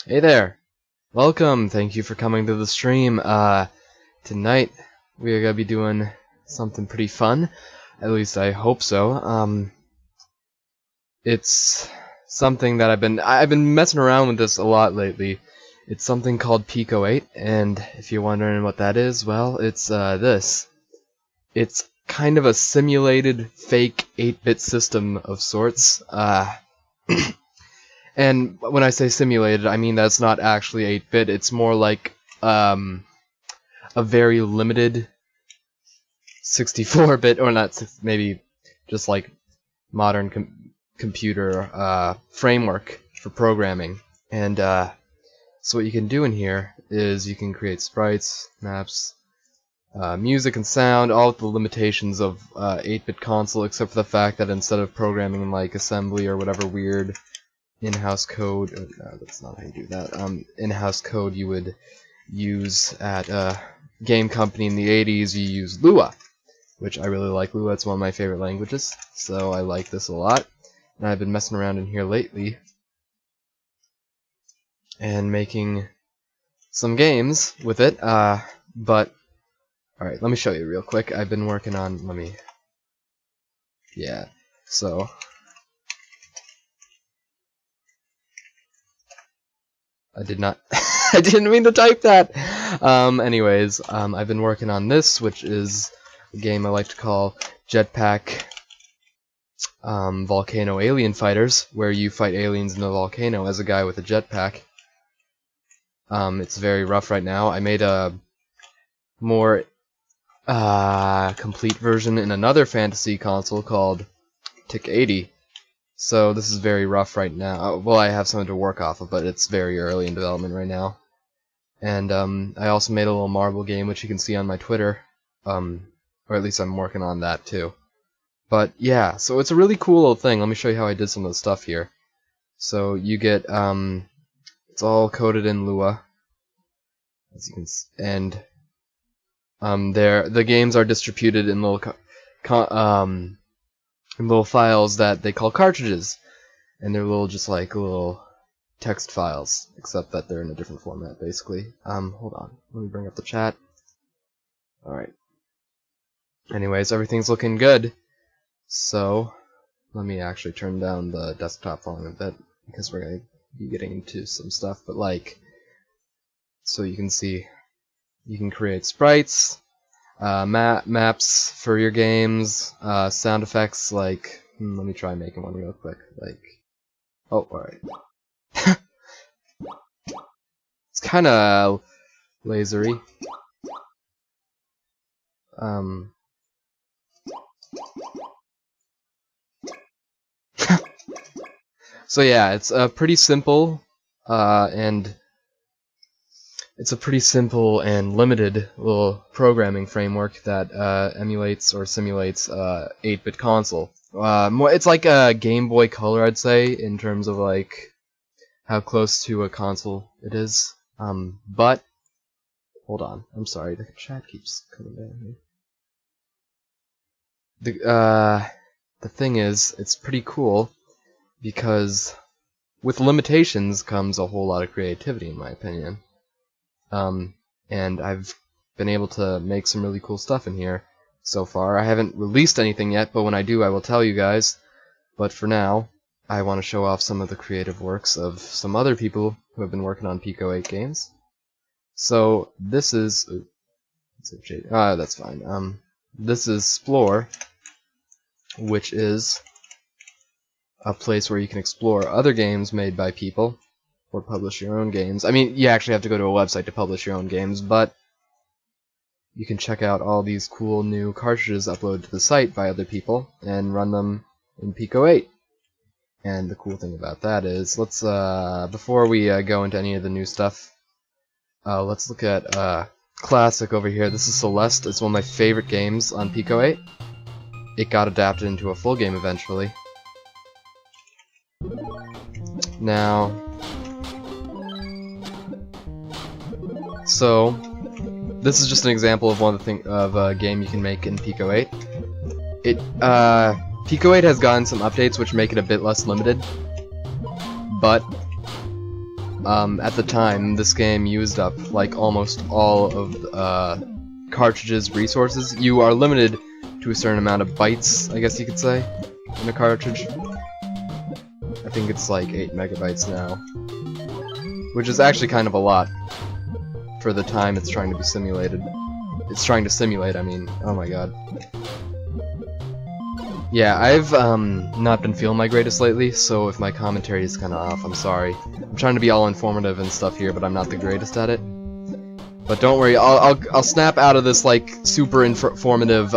Hey there! Welcome! Thank you for coming to the stream. Tonight we are gonna be doing something pretty fun. At least I hope so. It's something that I've been messing around with this a lot lately. It's something called Pico 8, and if you're wondering what that is, well, it's this. It's kind of a simulated fake 8-bit system of sorts. And when I say simulated, I mean that's not actually 8-bit. It's more like a very limited 64-bit, or not, maybe just like modern computer framework for programming. And so what you can do in here is you can create sprites, maps, music and sound, all with the limitations of 8-bit console, except for the fact that instead of programming in like assembly or whatever weird in-house code, no, that's not how you do that, in-house code you would use at a game company in the 80s, you use Lua, which I really like Lua. It's one of my favorite languages, so I like this a lot. And I've been messing around in here lately and making some games with it, but alright, let me show you real quick. I've been working on, so I did not I didn't mean to type that. Anyways, I've been working on this, which is a game I like to call Jetpack Volcano Alien Fighters, where you fight aliens in a volcano as a guy with a jetpack. It's very rough right now. I made a more complete version in another fantasy console called TIC 80. So this is very rough right now. Well, I have something to work off of, but it's very early in development right now. And I also made a little marble game, which you can see on my Twitter, or at least I'm working on that too. But yeah, so it's a really cool little thing. Let me show you how I did some of the stuff here. So you get, it's all coded in Lua, as you can see, and the games are distributed in little files that they call cartridges, and they're just like little text files, except that they're in a different format, basically. Hold on, let me bring up the chat. Alright. Anyways, everything's looking good, so let me actually turn down the desktop volume a bit, because we're going to be getting into some stuff, but like, so you can see, you can create sprites, maps for your games, sound effects like, let me try making one real quick, like, oh, alright. It's kinda lasery. So yeah, it's a pretty simple, and it's a pretty simple and limited little programming framework that emulates or simulates 8-bit console. It's like a Game Boy Color, I'd say, in terms of like how close to a console it is. But hold on, I'm sorry, the chat keeps coming down here. The thing is, it's pretty cool because with limitations comes a whole lot of creativity, in my opinion. And I've been able to make some really cool stuff in here so far. I haven't released anything yet, but when I do, I will tell you guys. But for now, I want to show off some of the creative works of some other people who have been working on Pico 8 games. So this is, that's fine. This is Splore, which is a place where you can explore other games made by people, or publish your own games. I mean, you actually have to go to a website to publish your own games, but you can check out all these cool new cartridges uploaded to the site by other people and run them in Pico 8. And the cool thing about that is, let's, before we go into any of the new stuff, let's look at classic over here. This is Celeste. It's one of my favorite games on Pico 8. It got adapted into a full game eventually. Now, so this is just an example of a game you can make in Pico 8. Pico 8 has gotten some updates which make it a bit less limited, but at the time, this game used up like almost all of cartridge's resources. You are limited to a certain amount of bytes, I guess you could say, in a cartridge. I think it's like 8 megabytes now, which is actually kind of a lot for the time it's trying to be simulated. It's trying to simulate, I mean. Oh my god. Yeah, I've not been feeling my greatest lately, so if my commentary is kind of off, I'm sorry. I'm trying to be all informative and stuff here, but I'm not the greatest at it. But don't worry, I'll snap out of this like super informative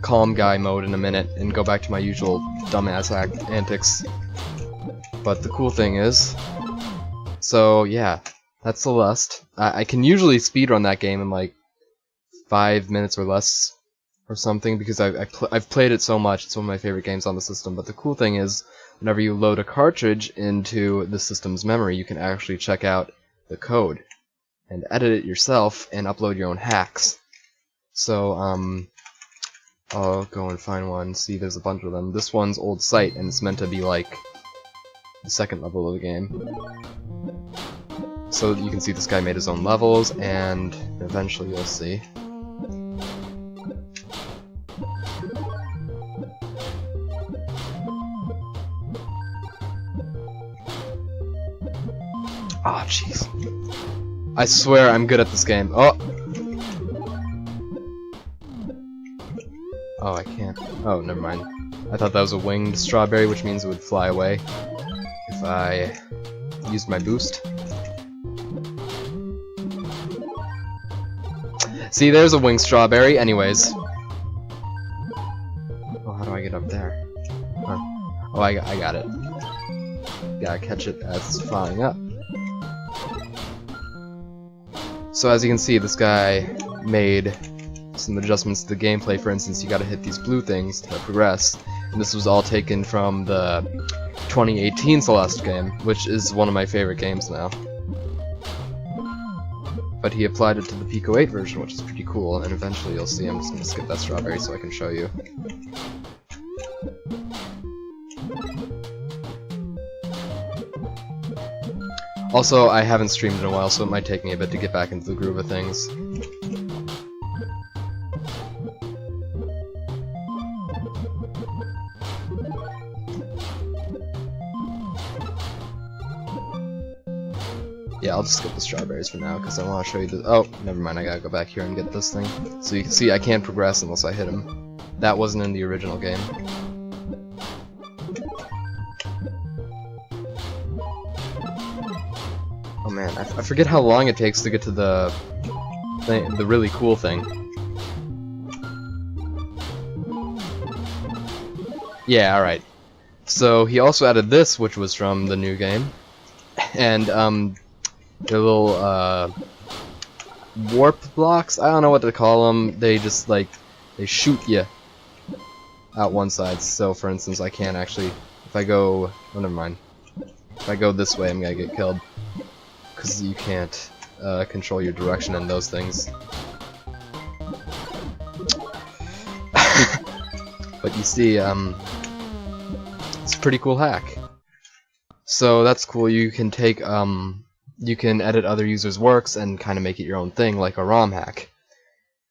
calm guy mode in a minute and go back to my usual dumbass antics. But the cool thing is, so yeah, that's Celeste. I can usually speedrun that game in like 5 minutes or less or something because I've played it so much. It's one of my favorite games on the system. But the cool thing is, whenever you load a cartridge into the system's memory, you can actually check out the code and edit it yourself and upload your own hacks. So I'll go and find one. See, there's a bunch of them. This one's Old Site, and it's meant to be like the second level of the game. So you can see this guy made his own levels, and eventually you'll see. Ah, jeez. I swear I'm good at this game. Oh! Oh, I can't. Oh, never mind. I thought that was a winged strawberry, which means it would fly away if I used my boost. See, there's a winged strawberry. Anyways. Oh, how do I get up there? Huh. Oh, I got it. Gotta catch it as it's flying up. So as you can see, this guy made some adjustments to the gameplay. For instance, you gotta hit these blue things to progress. And this was all taken from the 2018 Celeste game, which is one of my favorite games now. But he applied it to the Pico 8 version, which is pretty cool, and eventually you'll see. I'm just gonna skip that strawberry so I can show you. Also, I haven't streamed in a while, so it might take me a bit to get back into the groove of things. Yeah, I'll just skip the strawberries for now, because I want to show you the— oh, never mind, I gotta go back here and get this thing. So you can see I can't progress unless I hit him. That wasn't in the original game. Oh man, I forget how long it takes to get to the really cool thing. Yeah, alright. So he also added this, which was from the new game. And the little warp blocks, I don't know what to call them. They just like, they shoot you out one side. So for instance, I can't actually, if I go— oh, never mind. If I go this way, I'm gonna get killed. Because you can't control your direction in those things. But you see, it's a pretty cool hack. So that's cool. You can take, you can edit other users' works and kind of make it your own thing, like a ROM hack.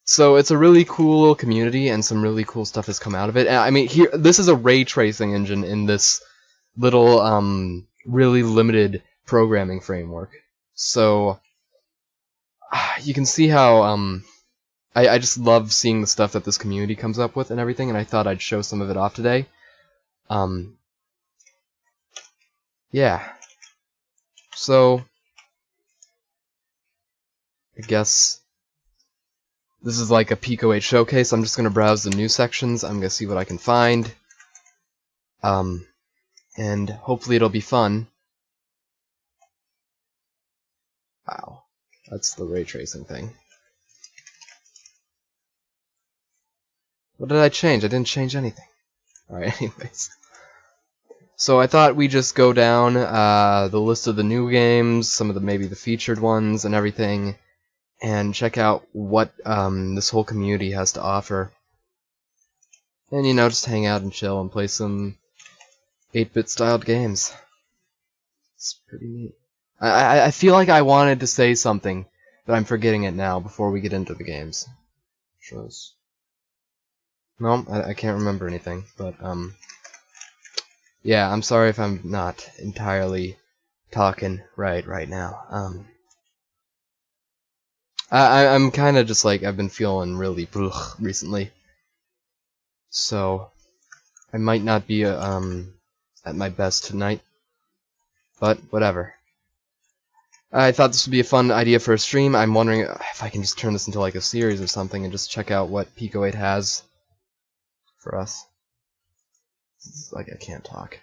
So it's a really cool community, and some really cool stuff has come out of it. And, I mean, here, this is a ray tracing engine in this little, really limited programming framework. So you can see how I just love seeing the stuff that this community comes up with and everything, and I thought I'd show some of it off today. Yeah. So I guess this is like a Pico 8 showcase. I'm just gonna browse the new sections. I'm gonna see what I can find. And hopefully it'll be fun. Wow, that's the ray tracing thing. What did I change? I didn't change anything. Alright, anyways. So I thought we'd just go down the list of the new games, some of the maybe the featured ones and everything, and check out what this whole community has to offer. And you know, just hang out and chill and play some 8-bit styled games. It's pretty neat. I feel like I wanted to say something, but I'm forgetting it now before we get into the games. Shows. No, I can't remember anything, but yeah, I'm sorry if I'm not entirely talking right now. I'm kind of just like, I've been feeling really recently, so I might not be at my best tonight, but whatever. I thought this would be a fun idea for a stream. I'm wondering if I can just turn this into like a series or something and just check out what Pico 8 has for us. It's like I can't talk.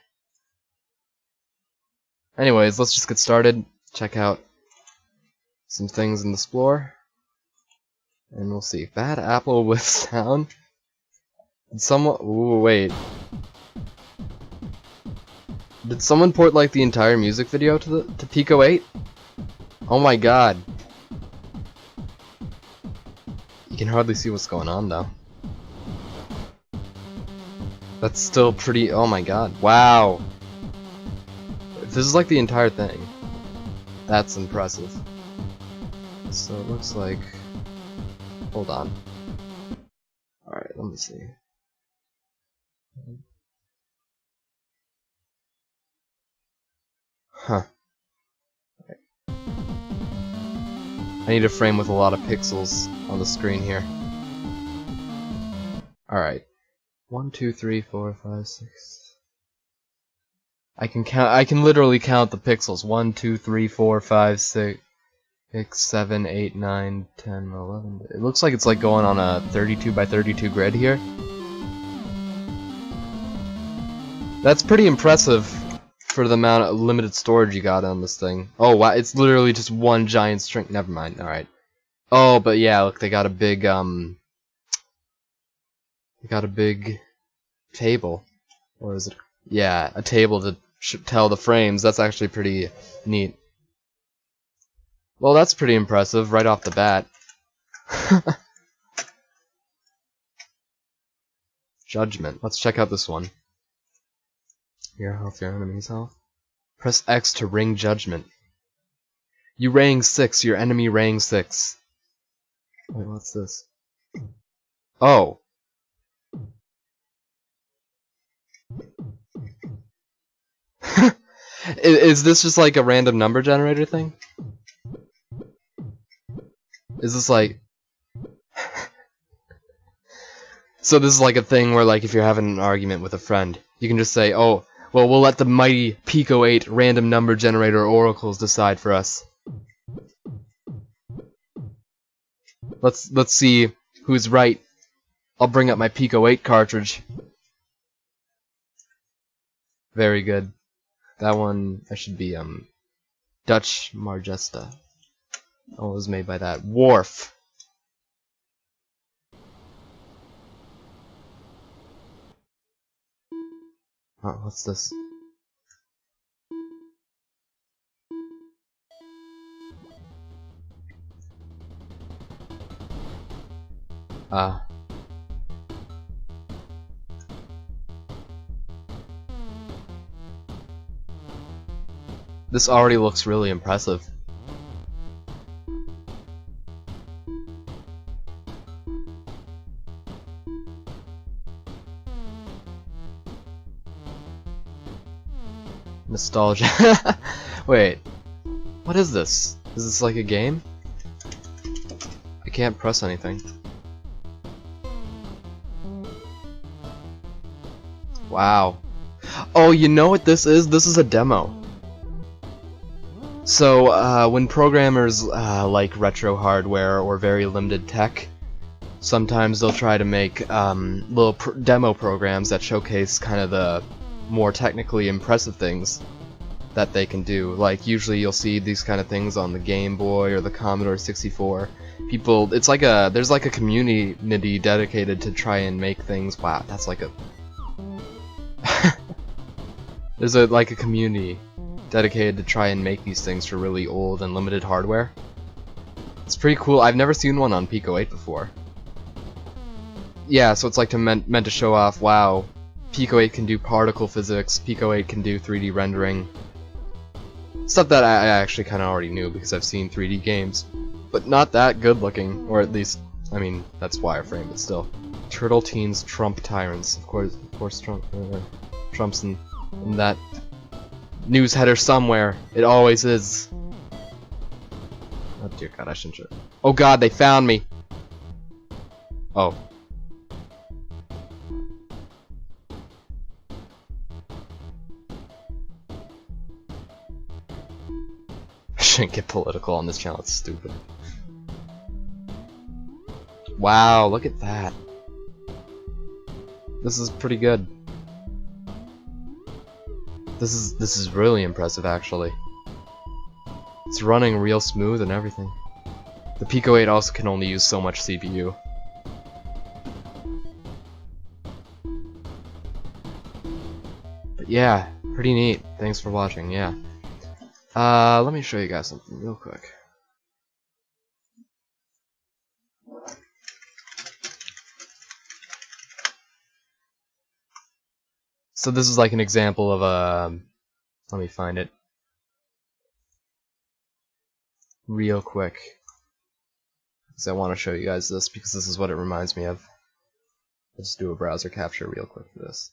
Anyways, let's just get started. Check out some things in the Explorer. And we'll see. Bad apple with sound? Did someone... Ooh, wait. Did someone port like the entire music video to Pico 8? Oh my god. You can hardly see what's going on though. That's still pretty... Oh my god. Wow. If this is like the entire thing, that's impressive. So it looks like... Hold on. Alright, let me see. Huh. I need a frame with a lot of pixels on the screen here. Alright. 1, 2, 3, 4, 5, 6. I can count. I can literally count the pixels. 1, 2, 3, 4, 5, 6, 7, 8, 9, 10, 11. It looks like it's like going on a 32 by 32 grid here. That's pretty impressive for the amount of limited storage you got on this thing. Oh wow, it's literally just one giant string. Never mind. All right. Oh, but yeah, look, they got a big table, or is it? Yeah, a table to tell the frames. That's actually pretty neat. Well, that's pretty impressive right off the bat. Judgment. Let's check out this one. Your health, your enemy's health. Press X to ring judgment. You rang 6, your enemy rang 6. Wait, what's this? Oh. Is this just like a random number generator thing? Is this like... So this is like a thing where like if you're having an argument with a friend, you can just say, oh, well, we'll let the mighty Pico 8 random number generator oracles decide for us. Let's see who's right. I'll bring up my Pico 8 cartridge. Very good. That one, I should be, Dutch Margesta. Oh, it was made by that. Wharf. Oh, what's this? This already looks really impressive. Nostalgia. Wait, what is this? Is this like a game? I can't press anything. Wow. Oh, you know what this is? This is a demo. So, when programmers like retro hardware or very limited tech, sometimes they'll try to make little demo programs that showcase kind of the more technically impressive things that they can do. Like usually you'll see these kind of things on the Game Boy or the Commodore 64. People, it's like there's like a community dedicated to try and make things. Wow, that's like a there's like a community dedicated to try and make these things for really old and limited hardware. It's pretty cool. I've never seen one on Pico 8 before. Yeah, so it's like meant to show off, wow, Pico 8 can do particle physics, Pico 8 can do 3D rendering. Stuff that I actually kind of already knew because I've seen 3D games, but not that good looking, or at least, I mean, that's wireframe, but still. Turtle teens trump tyrants. Of course, Trump's in that news header somewhere. It always is. Oh dear God, I shouldn't. Oh God, they found me. Oh. I shouldn't get political on this channel. It's stupid. Wow, look at that. This is pretty good. This is really impressive, actually. It's running real smooth and everything. The Pico 8 also can only use so much CPU. But yeah, pretty neat. Thanks for watching, yeah. Let me show you guys something real quick. So this is like an example of a... let me find it. Real quick. Because I want to show you guys this, because this is what it reminds me of. Let's do a browser capture real quick for this.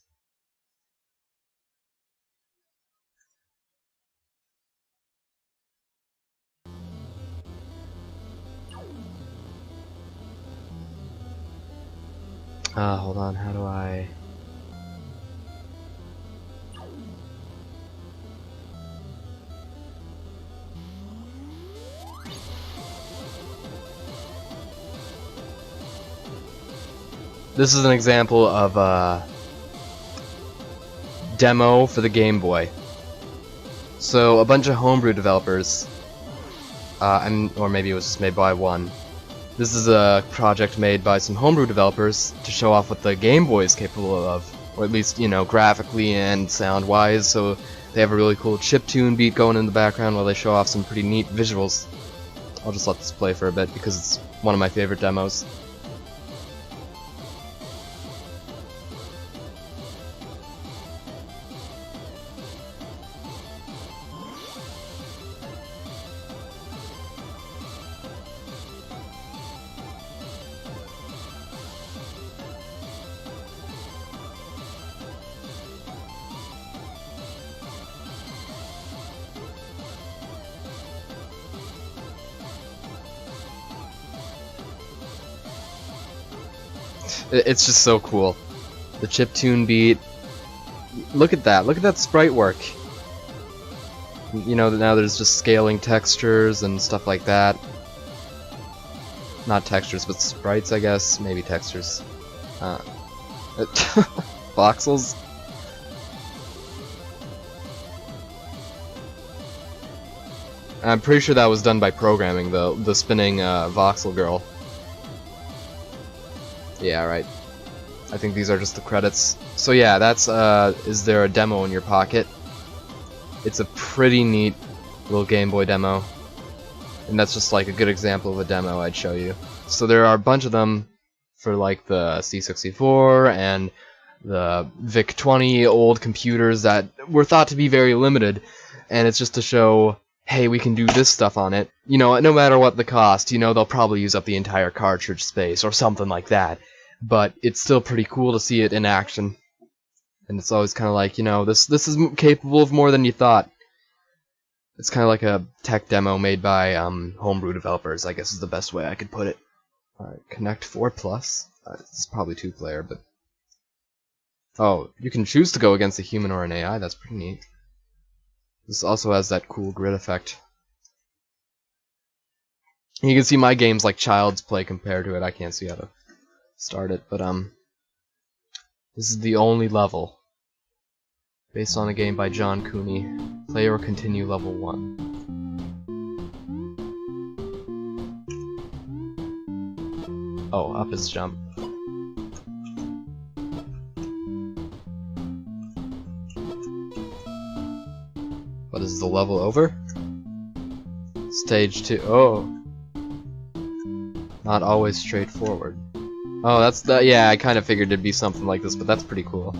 Hold on, how do I... This is an example of a demo for the Game Boy. So a bunch of homebrew developers, or maybe it was just made by one. This is a project made by some homebrew developers to show off what the Game Boy is capable of, or at least, you know, graphically and sound-wise. So they have a really cool chiptune beat going in the background while they show off some pretty neat visuals. I'll just let this play for a bit because it's one of my favorite demos. It's just so cool. The chiptune beat. Look at that. Look at that sprite work. You know, now there's just scaling textures and stuff like that. Not textures, but sprites, I guess. Maybe textures. Voxels? I'm pretty sure that was done by programming, though. The spinning voxel girl. Yeah, right. I think these are just the credits. So yeah, that's is there a demo in your pocket? It's a pretty neat little Game Boy demo. And that's just like a good example of a demo I'd show you. So there are a bunch of them for like the C64 and the VIC-20 old computers that were thought to be very limited. And it's just to show, hey, we can do this stuff on it. You know, no matter what the cost, you know, they'll probably use up the entire cartridge space or something like that. But it's still pretty cool to see it in action. And it's always kind of like, you know, this is capable of more than you thought. It's kind of like a tech demo made by homebrew developers, I guess is the best way I could put it. Alright, Connect 4 Plus. It's probably 2-player, but... oh, you can choose to go against a human or an AI, that's pretty neat. This also has that cool grid effect. You can see my game's like Child's Play compared to it. I can't see how to start it, but this is the only level based on a game by John Cooney. Play or continue level 1. Oh, up is jump. What is the level over? Stage 2. Oh. Not always straightforward. Oh, that's the, yeah, I kind of figured it'd be something like this, but that's pretty cool.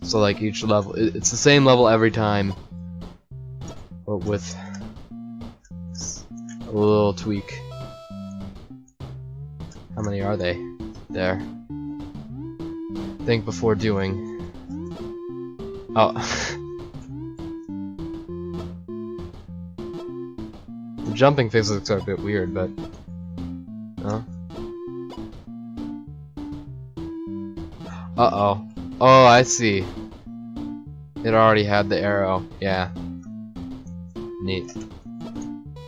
So like each level, it's the same level every time, but with little tweak. How many are they? There. Think before doing. Oh. The jumping physics are a bit weird, but... Oh. Uh-oh. Oh, I see. It already had the arrow. Yeah. Neat.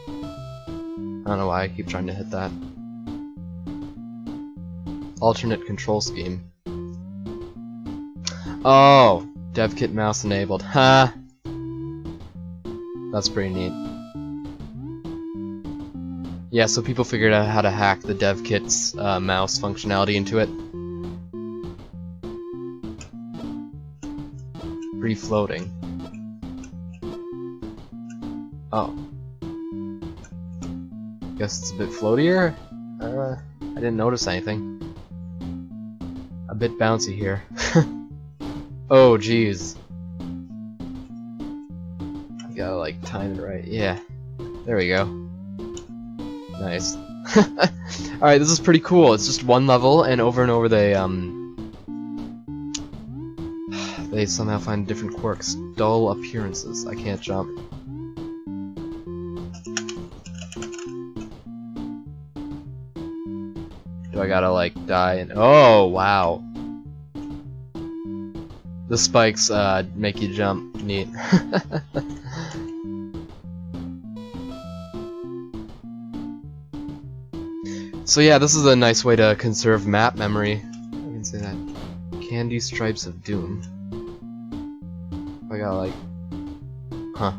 I don't know why I keep trying to hit that. Alternate control scheme. Oh! DevKit mouse enabled. Ha! That's pretty neat. Yeah, so people figured out how to hack the DevKit's mouse functionality into it. Free floating. Oh. Guess it's a bit floatier? I didn't notice anything. A bit bouncy here. Oh, jeez. I gotta, like, time it right. Yeah. There we go. Nice. Alright, this is pretty cool. It's just one level, and over they somehow find different quirks. Dull appearances. I can't jump. Do I gotta, like, die and... Oh, wow. The spikes, make you jump. Neat. So yeah, this is a nice way to conserve map memory. I can say that. Candy Stripes of Doom. I got like... Huh.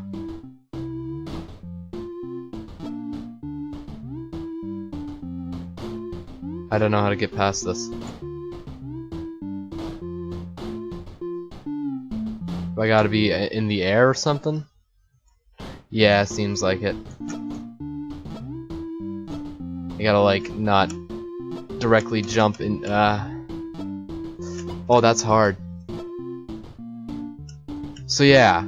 I don't know how to get past this. Do I gotta be in the air or something? Yeah, seems like it. I gotta, like, not directly jump in, Oh, that's hard. So yeah.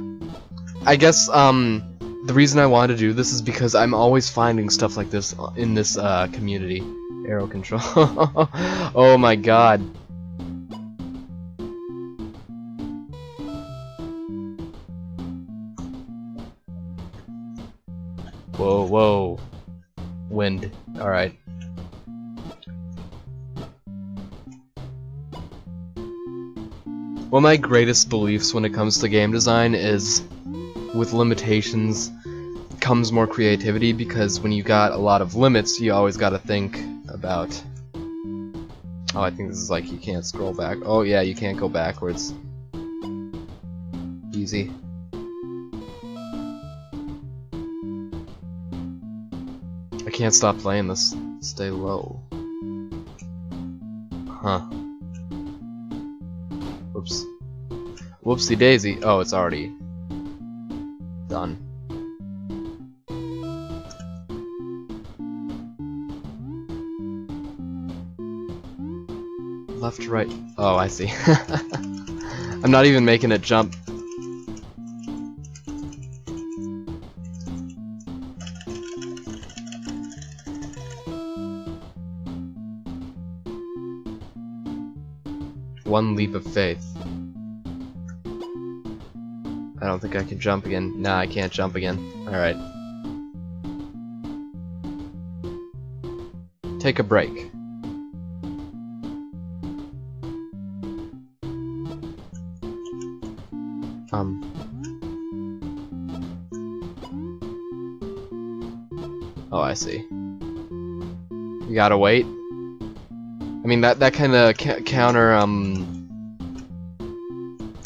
I guess, the reason I wanted to do this is because I'm always finding stuff like this in this, community. Arrow control. Oh my god. Whoa, whoa. Wind. Alright. One of my greatest beliefs when it comes to game design is with limitations comes more creativity, because when you got a lot of limits, you always gotta think about... Oh, I think this is like you can't scroll back. Oh yeah, you can't go backwards. Easy. I can't stop playing this. Stay low. Huh. Whoops. Whoopsie daisy. Oh, it's already done. Left, right. Oh, I see. I'm not even making it jump. One leap of faith. I don't think I can jump again. Nah, I can't jump again. Alright. Take a break. Oh, I see. You gotta wait. I mean, that kind of counter,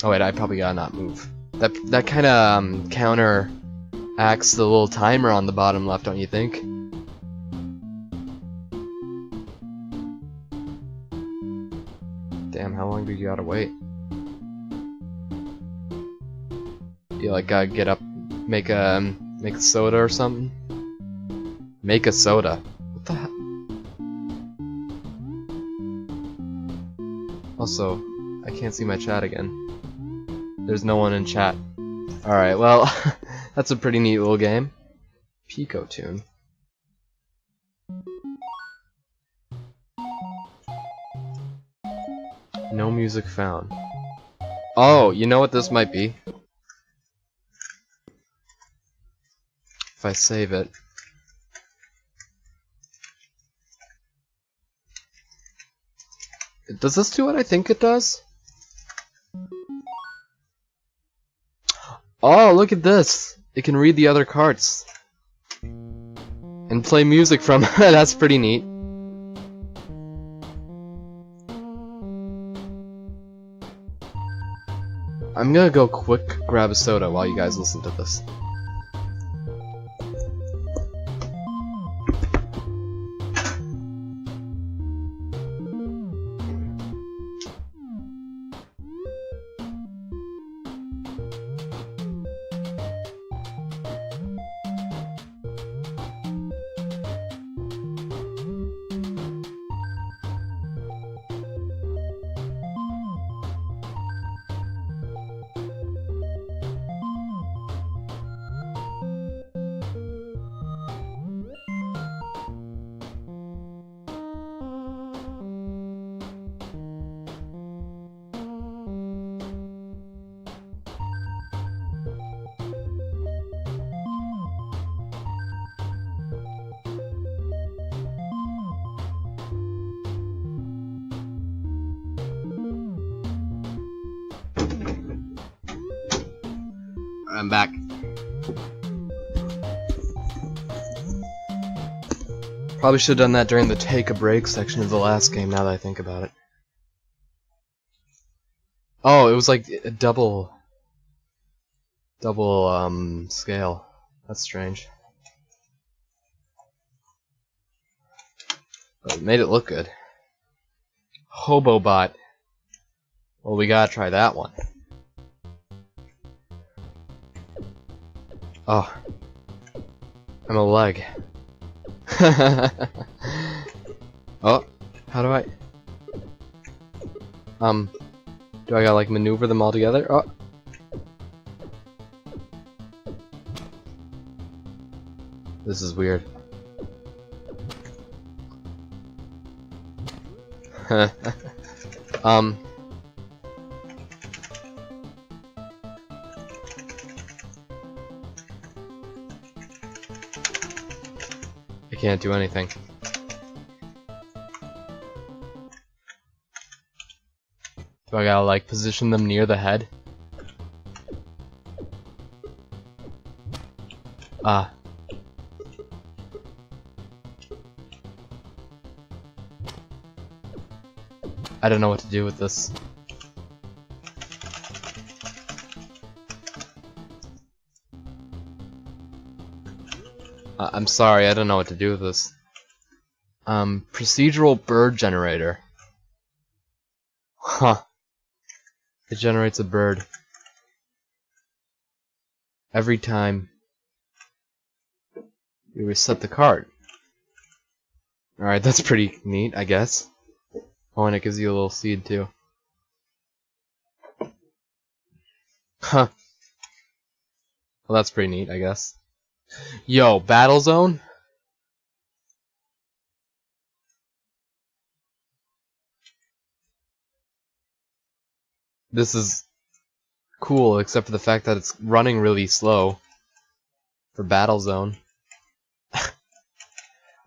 Oh wait, I probably gotta not move. That kind of, counter acts the little timer on the bottom left, don't you think? Damn, how long do you gotta wait? You like gotta get up, make a soda or something? Make a soda. What the hell? Also, I can't see my chat again. There's no one in chat. Alright, well, that's a pretty neat little game. Pico tune. No music found. Oh, you know what this might be? If I save it. Does this do what I think it does? Oh, look at this! It can read the other carts. And play music from it. That's pretty neat. I'm gonna go quick grab a soda while you guys listen to this. I'm back. Probably should have done that during the take a break section of the last game, now that I think about it. Oh, it was like a double scale. That's strange. But it made it look good. Hobobot. Well, we gotta try that one. Oh. I'm a leg. Oh, how do I... do I gotta like maneuver them all together? Oh. This is weird. I can't do anything. Do I gotta like position them near the head? Ah. I don't know what to do with this. I'm sorry, I don't know what to do with this. Procedural bird generator. Huh. It generates a bird. Every time you reset the card. Alright, that's pretty neat, I guess. Oh, and it gives you a little seed too. Huh. Well, that's pretty neat, I guess. Yo, Battle Zone? This is cool, except for the fact that it's running really slow for Battle Zone.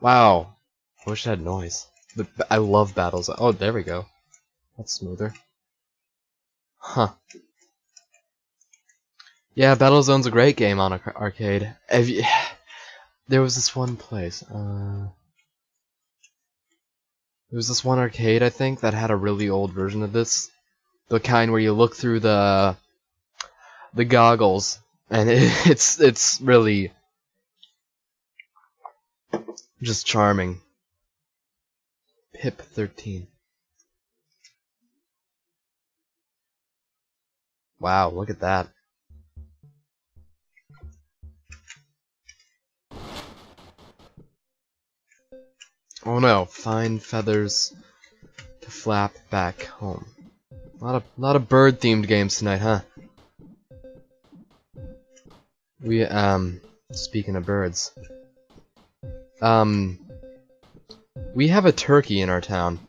Wow. I wish it had noise. But I love Battle Zone. Oh, there we go. That's smoother. Huh. Yeah, Battle Zone's a great game on arcade. There was this one place. There was this one arcade, I think, that had a really old version of this. The kind where you look through the goggles, and it's really just charming. Pip 13. Wow, look at that. Oh no, find feathers to flap back home. A lot of bird themed games tonight, huh? We speaking of birds. we have a turkey in our town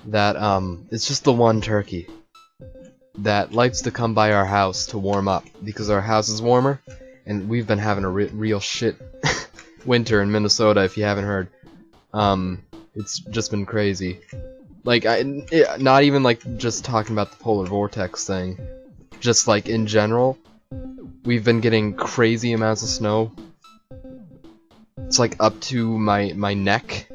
that, it's just the one turkey that likes to come by our house to warm up because our house is warmer, and we've been having a real shit winter in Minnesota, if you haven't heard. It's just been crazy. Like, not even like just talking about the polar vortex thing, just like in general, we've been getting crazy amounts of snow. It's like up to my neck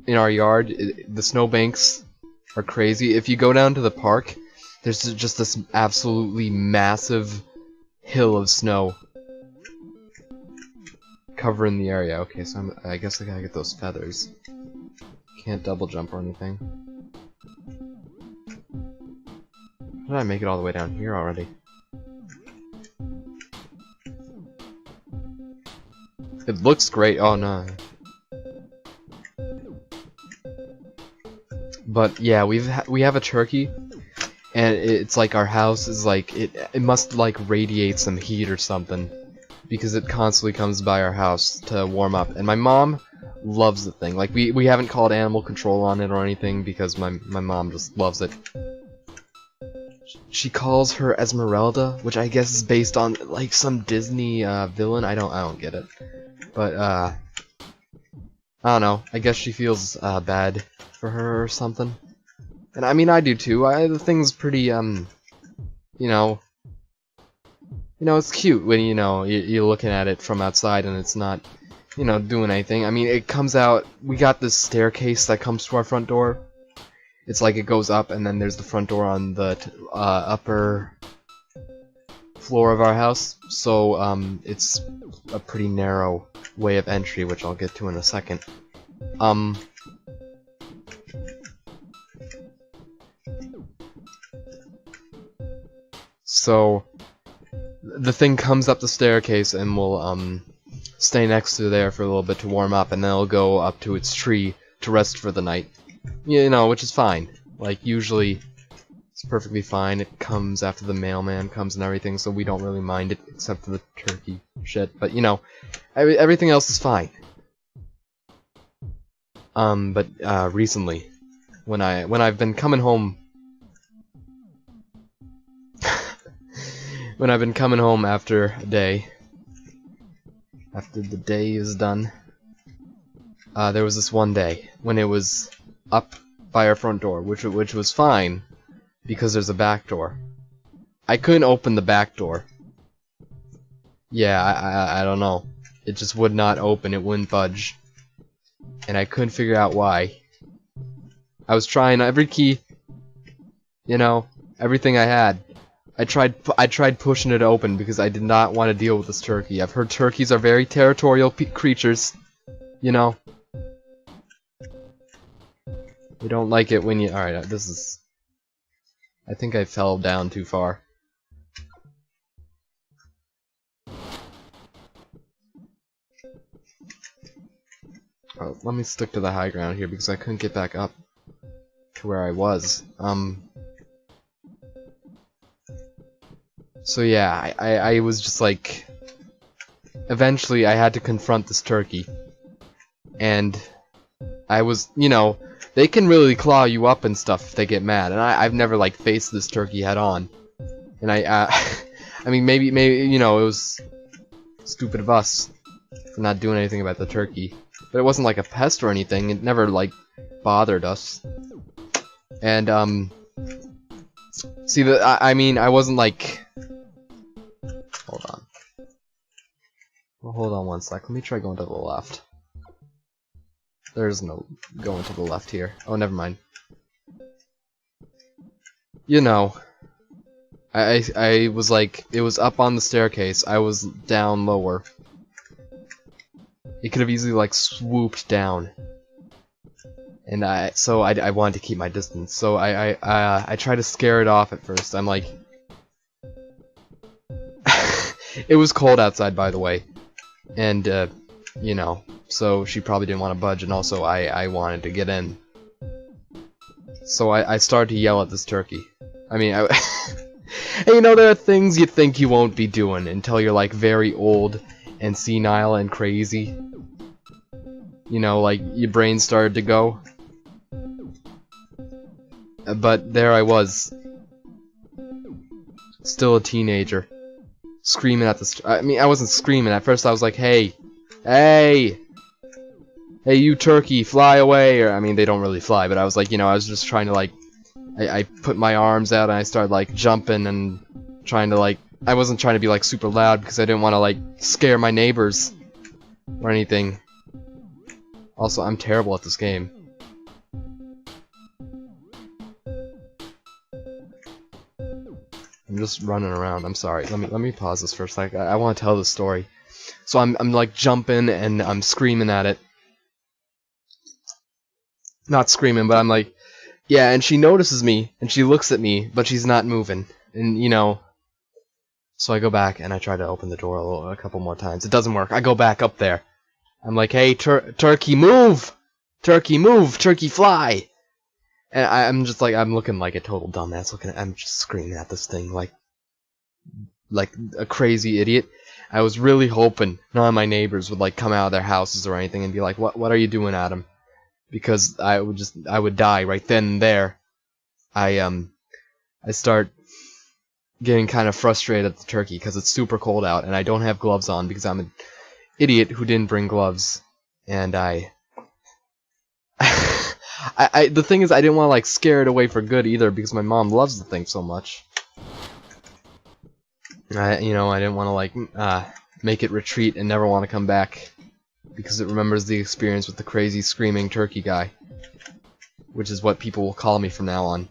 in our yard. The snowbanks are crazy. If you go down to the park, there's just this absolutely massive hill of snow covering the area. Okay, so I guess I gotta get those feathers. Can't double jump or anything. How did I make it all the way down here already? It looks great. Oh no. But yeah, we have a turkey, and it's like our house is like it must like radiate some heat or something, because it constantly comes by our house to warm up. And my mom loves the thing. Like we haven't called animal control on it or anything because my mom just loves it. She calls her Esmeralda, which I guess is based on like some Disney villain. I don't get it. But I don't know. I guess she feels bad for her or something. And I mean, I do too. The thing's pretty you know, it's cute when you're looking at it from outside and it's not, doing anything. I mean, it comes out. We got this staircase that comes to our front door. It's like it goes up, and then there's the front door on the upper floor of our house. So it's a pretty narrow way of entry, which I'll get to in a second. So the thing comes up the staircase and will stay next to there for a little bit to warm up, and then it'll go up to its tree to rest for the night. Which is fine. Like, usually it's perfectly fine. It comes after the mailman comes and everything, so we don't really mind it, except for the turkey shit. But, everything else is fine. But recently, when I've been coming home when I've been coming home after a day, after the day is done, there was this one day when it was up by our front door, which was fine because there's a back door. I couldn't open the back door. Yeah, I don't know. It just would not open. It wouldn't budge, and I couldn't figure out why. I was trying every key, everything I had. I tried pushing it open because I did not want to deal with this turkey. I've heard turkeys are very territorial creatures. We don't like it when you... Alright, this is... I think I fell down too far. Oh, let me stick to the high ground here because I couldn't get back up to where I was. So yeah, I was just like... Eventually I had to confront this turkey. And I was, they can really claw you up and stuff if they get mad, and I've never like faced this turkey head on, and I mean maybe it was stupid of us for not doing anything about the turkey, but it wasn't like a pest or anything. It never like bothered us, and see I mean I wasn't like, hold on, well, hold on one sec. Let me try going to the left. There's no going to the left here. Oh, never mind. I was like, it was up on the staircase. I was down lower. It could have easily like swooped down. And I wanted to keep my distance. So I tried to scare it off at first. I'm like, it was cold outside, by the way, and so she probably didn't want to budge, and also I wanted to get in. So I started to yell at this turkey. I mean, and there are things you think you won't be doing until you're like very old and senile and crazy. you know, like, your brain started to go. But there I was, still a teenager, screaming at the I mean, I wasn't screaming. At first I was like, hey, hey, hey, you turkey, fly away. Or, I mean, they don't really fly, but I was like, you know, I was just trying to, like, I put my arms out and I started, like, jumping and trying to, like, I wasn't trying to be, like, super loud because I didn't want to, like, scare my neighbors or anything. Also, I'm terrible at this game. I'm just running around. I'm sorry. Let me pause this for a sec. I want to tell this story. So I'm like jumping and I'm screaming at it. Not screaming, but I'm like, yeah. And she notices me and she looks at me, but she's not moving. And you know, so I go back and I try to open the door a couple more times. It doesn't work. I go back up there. I'm like, hey, turkey, move! Turkey, move! Turkey, fly! And I'm just like, I'm looking like a total dumbass. I'm just screaming at this thing like a crazy idiot. I was really hoping none of my neighbors would like come out of their houses or anything and be like, what are you doing, Adam? Because I would die right then and there. I start getting kind of frustrated at the turkey because it's super cold out and I don't have gloves on because I'm an idiot who didn't bring gloves. And the thing is, I didn't want to like scare it away for good either because my mom loves the thing so much. I didn't want to like make it retreat and never want to come back because it remembers the experience with the crazy screaming turkey guy, which is what people will call me from now on.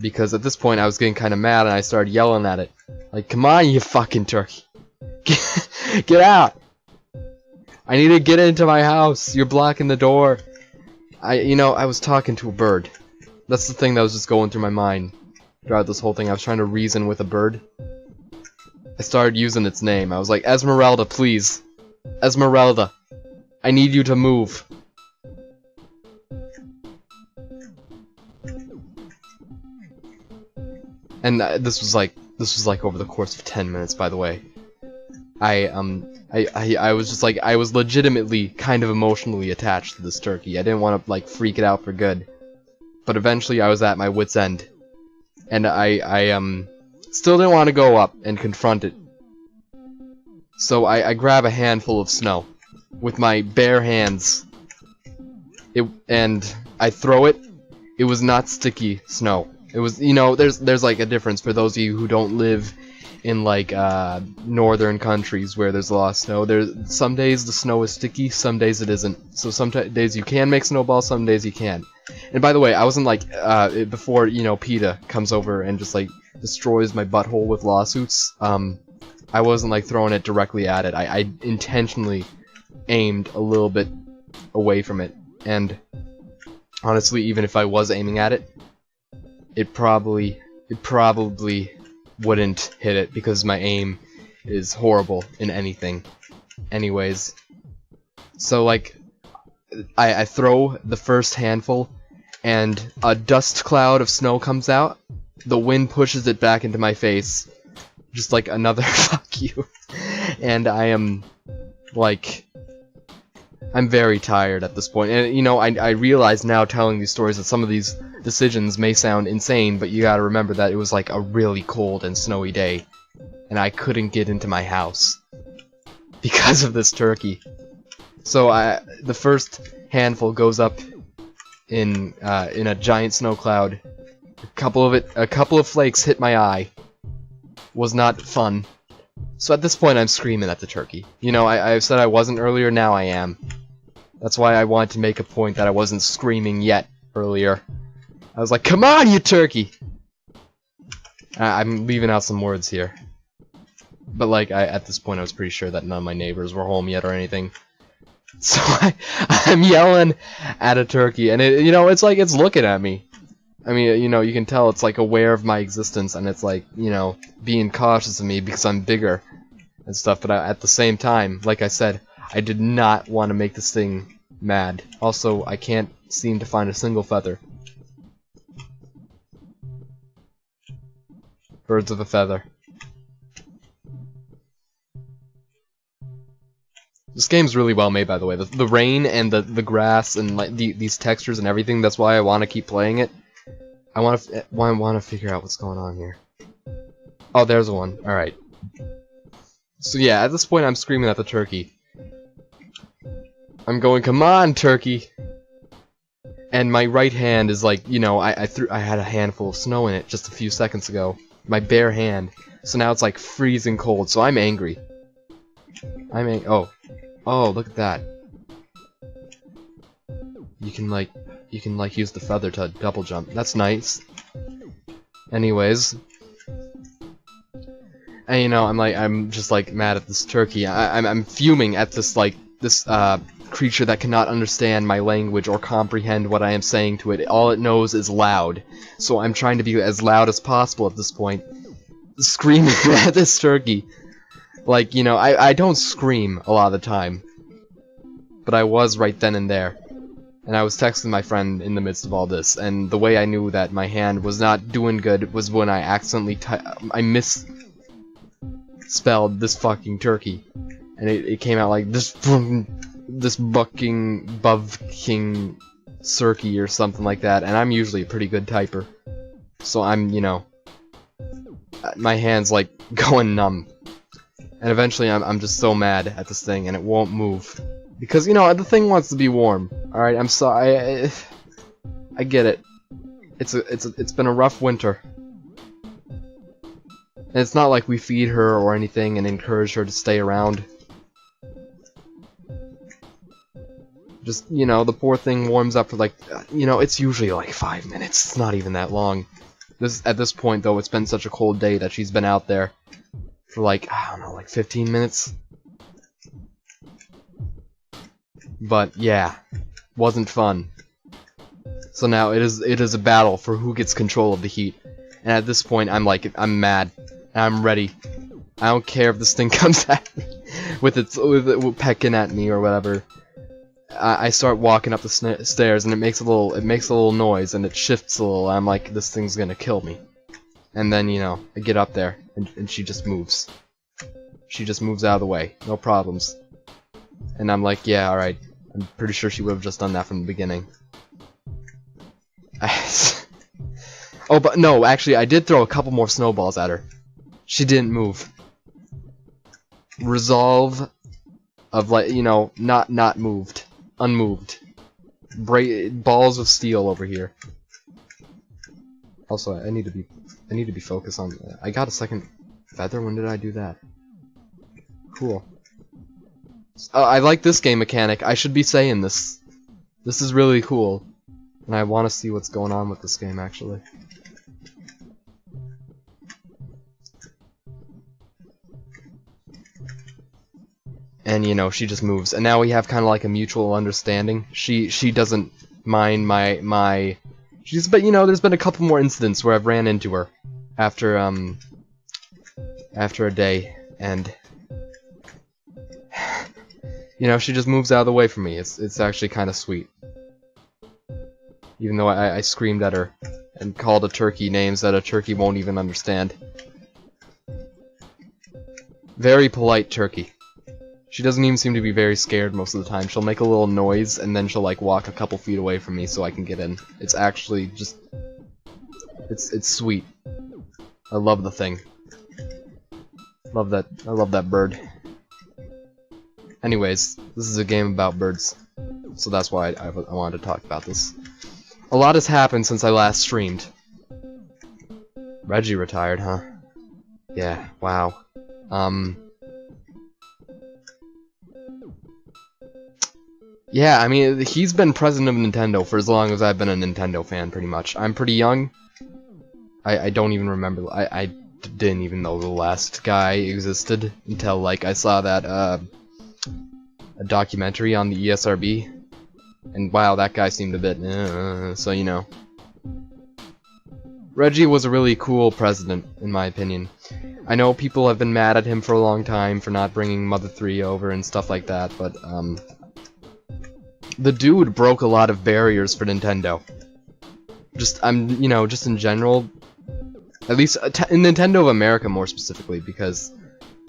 Because at this point I was getting kind of mad and I started yelling at it, like, "Come on, you fucking turkey, get out! I need to get into my house. You're blocking the door." I was talking to a bird. That's the thing that was just going through my mind throughout this whole thing. I was trying to reason with a bird. I started using its name. I was like, "Esmeralda, please. Esmeralda, I need you to move." And this was like over the course of 10 minutes, by the way. I was just like, I was legitimately kind of emotionally attached to this turkey. I didn't want to like freak it out for good. But eventually I was at my wit's end. And I still didn't want to go up and confront it. So I grab a handful of snow with my bare hands. And I throw it. It was not sticky snow. It was, there's like a difference for those of you who don't live in like northern countries where there's a lot of snow. Some days the snow is sticky, some days it isn't. So some days you can make snowballs, some days you can't. And by the way, I wasn't like before PETA comes over and just like destroys my butthole with lawsuits. I wasn't like throwing it directly at it. I intentionally aimed a little bit away from it. And honestly, even if I was aiming at it, it probably wouldn't hit it because my aim is horrible in anything. Anyways, so like I throw the first handful and a dust cloud of snow comes out. The wind pushes it back into my face, just like another fuck you. And I am like, I'm very tired at this point. And I realize now telling these stories that some of these decisions may sound insane, but you gotta remember that it was like a really cold and snowy day, and I couldn't get into my house because of this turkey. So the first handful goes up in a giant snow cloud. A couple of flakes hit my eye. Was not fun. So at this point I'm screaming at the turkey. I said I wasn't earlier, now I am. That's why I wanted to make a point that I wasn't screaming yet earlier. I was like, "Come on, you turkey!" I'm leaving out some words here. But like, at this point I was pretty sure that none of my neighbors were home yet or anything. So I'm yelling at a turkey, and it's like it's looking at me. I mean, you can tell it's like aware of my existence, and it's like, being cautious of me because I'm bigger and stuff. But at the same time, like I said, I did not want to make this thing mad. Also, I can't seem to find a single feather. Birds of a feather. This game's really well made, by the way. The rain and the grass and like these textures and everything. That's why I want to keep playing it. I want to figure out what's going on here. Oh, there's one. All right. So yeah, at this point, I'm screaming at the turkey. I'm going, "Come on, turkey!" And my right hand is like, you know, I had a handful of snow in it just a few seconds ago. My bare hand. So now it's like freezing cold. So I'm angry. Oh, look at that. You can like use the feather to double jump. That's nice. Anyways, and you know, I'm just like mad at this turkey. I'm fuming at this creature that cannot understand my language or comprehend what I am saying to it. All it knows is loud. So I'm trying to be as loud as possible at this point, screaming at this turkey. Like, you know, I don't scream a lot of the time, but I was right then and there. And I was texting my friend in the midst of all this, and the way I knew that my hand was not doing good was when I accidentally I misspelled this fucking turkey, and it came out like this bucking buvking cirky or something like that. And I'm usually a pretty good typer, so I'm, you know, my hand's like going numb. And eventually I'm just so mad at this thing, and it won't move. Because, you know, the thing wants to be warm. Alright, I'm sorry. I get it. It's been a rough winter. And it's not like we feed her or anything and encourage her to stay around. Just, you know, the poor thing warms up for like, you know, it's usually like 5 minutes. It's not even that long. At this point, though, it's been such a cold day that she's been out there for like, I don't know, like 15 minutes. But yeah, wasn't fun. So now it is a battle for who gets control of the heat. And at this point, I'm mad. I'm ready. I don't care if this thing comes at me with it pecking at me or whatever. I start walking up the stairs, and it makes a little noise, and it shifts a little. I'm like, this thing's gonna kill me. And then, you know, I get up there, and she just moves. She just moves out of the way, no problems. And I'm like, yeah, alright. I'm pretty sure she would have just done that from the beginning. Oh, but no, actually, I did throw a couple more snowballs at her. She didn't move. Resolve of, like, you know, not moved. Unmoved. Balls of steel over here. Also, I need to be focused on. I got a second feather. When did I do that? Cool. I like this game mechanic. I should be saying this. This is really cool, and I want to see what's going on with this game actually. And you know, she just moves, and now we have kind of like a mutual understanding. She doesn't mind my. But you know, there's been a couple more incidents where I've ran into her after a day, and you know, she just moves out of the way from me. It's actually kind of sweet. Even though I screamed at her and called a turkey names that a turkey won't even understand. Very polite turkey. She doesn't even seem to be very scared most of the time. She'll make a little noise, and then she'll like walk a couple feet away from me so I can get in. It's actually just... It's sweet. I love the thing. I love that bird. Anyways, this is a game about birds. So that's why I wanted to talk about this. A lot has happened since I last streamed. Reggie retired, huh? Yeah, wow. Yeah, I mean, he's been president of Nintendo for as long as I've been a Nintendo fan, pretty much. I'm pretty young. I don't even remember. I didn't even know the last guy existed until, like, I saw that, a documentary on the ESRB. And wow, that guy seemed a bit, so you know. Reggie was a really cool president, in my opinion. I know people have been mad at him for a long time for not bringing Mother 3 over and stuff like that, but, the dude broke a lot of barriers for Nintendo. You know, just in general, at least in Nintendo of America more specifically, because,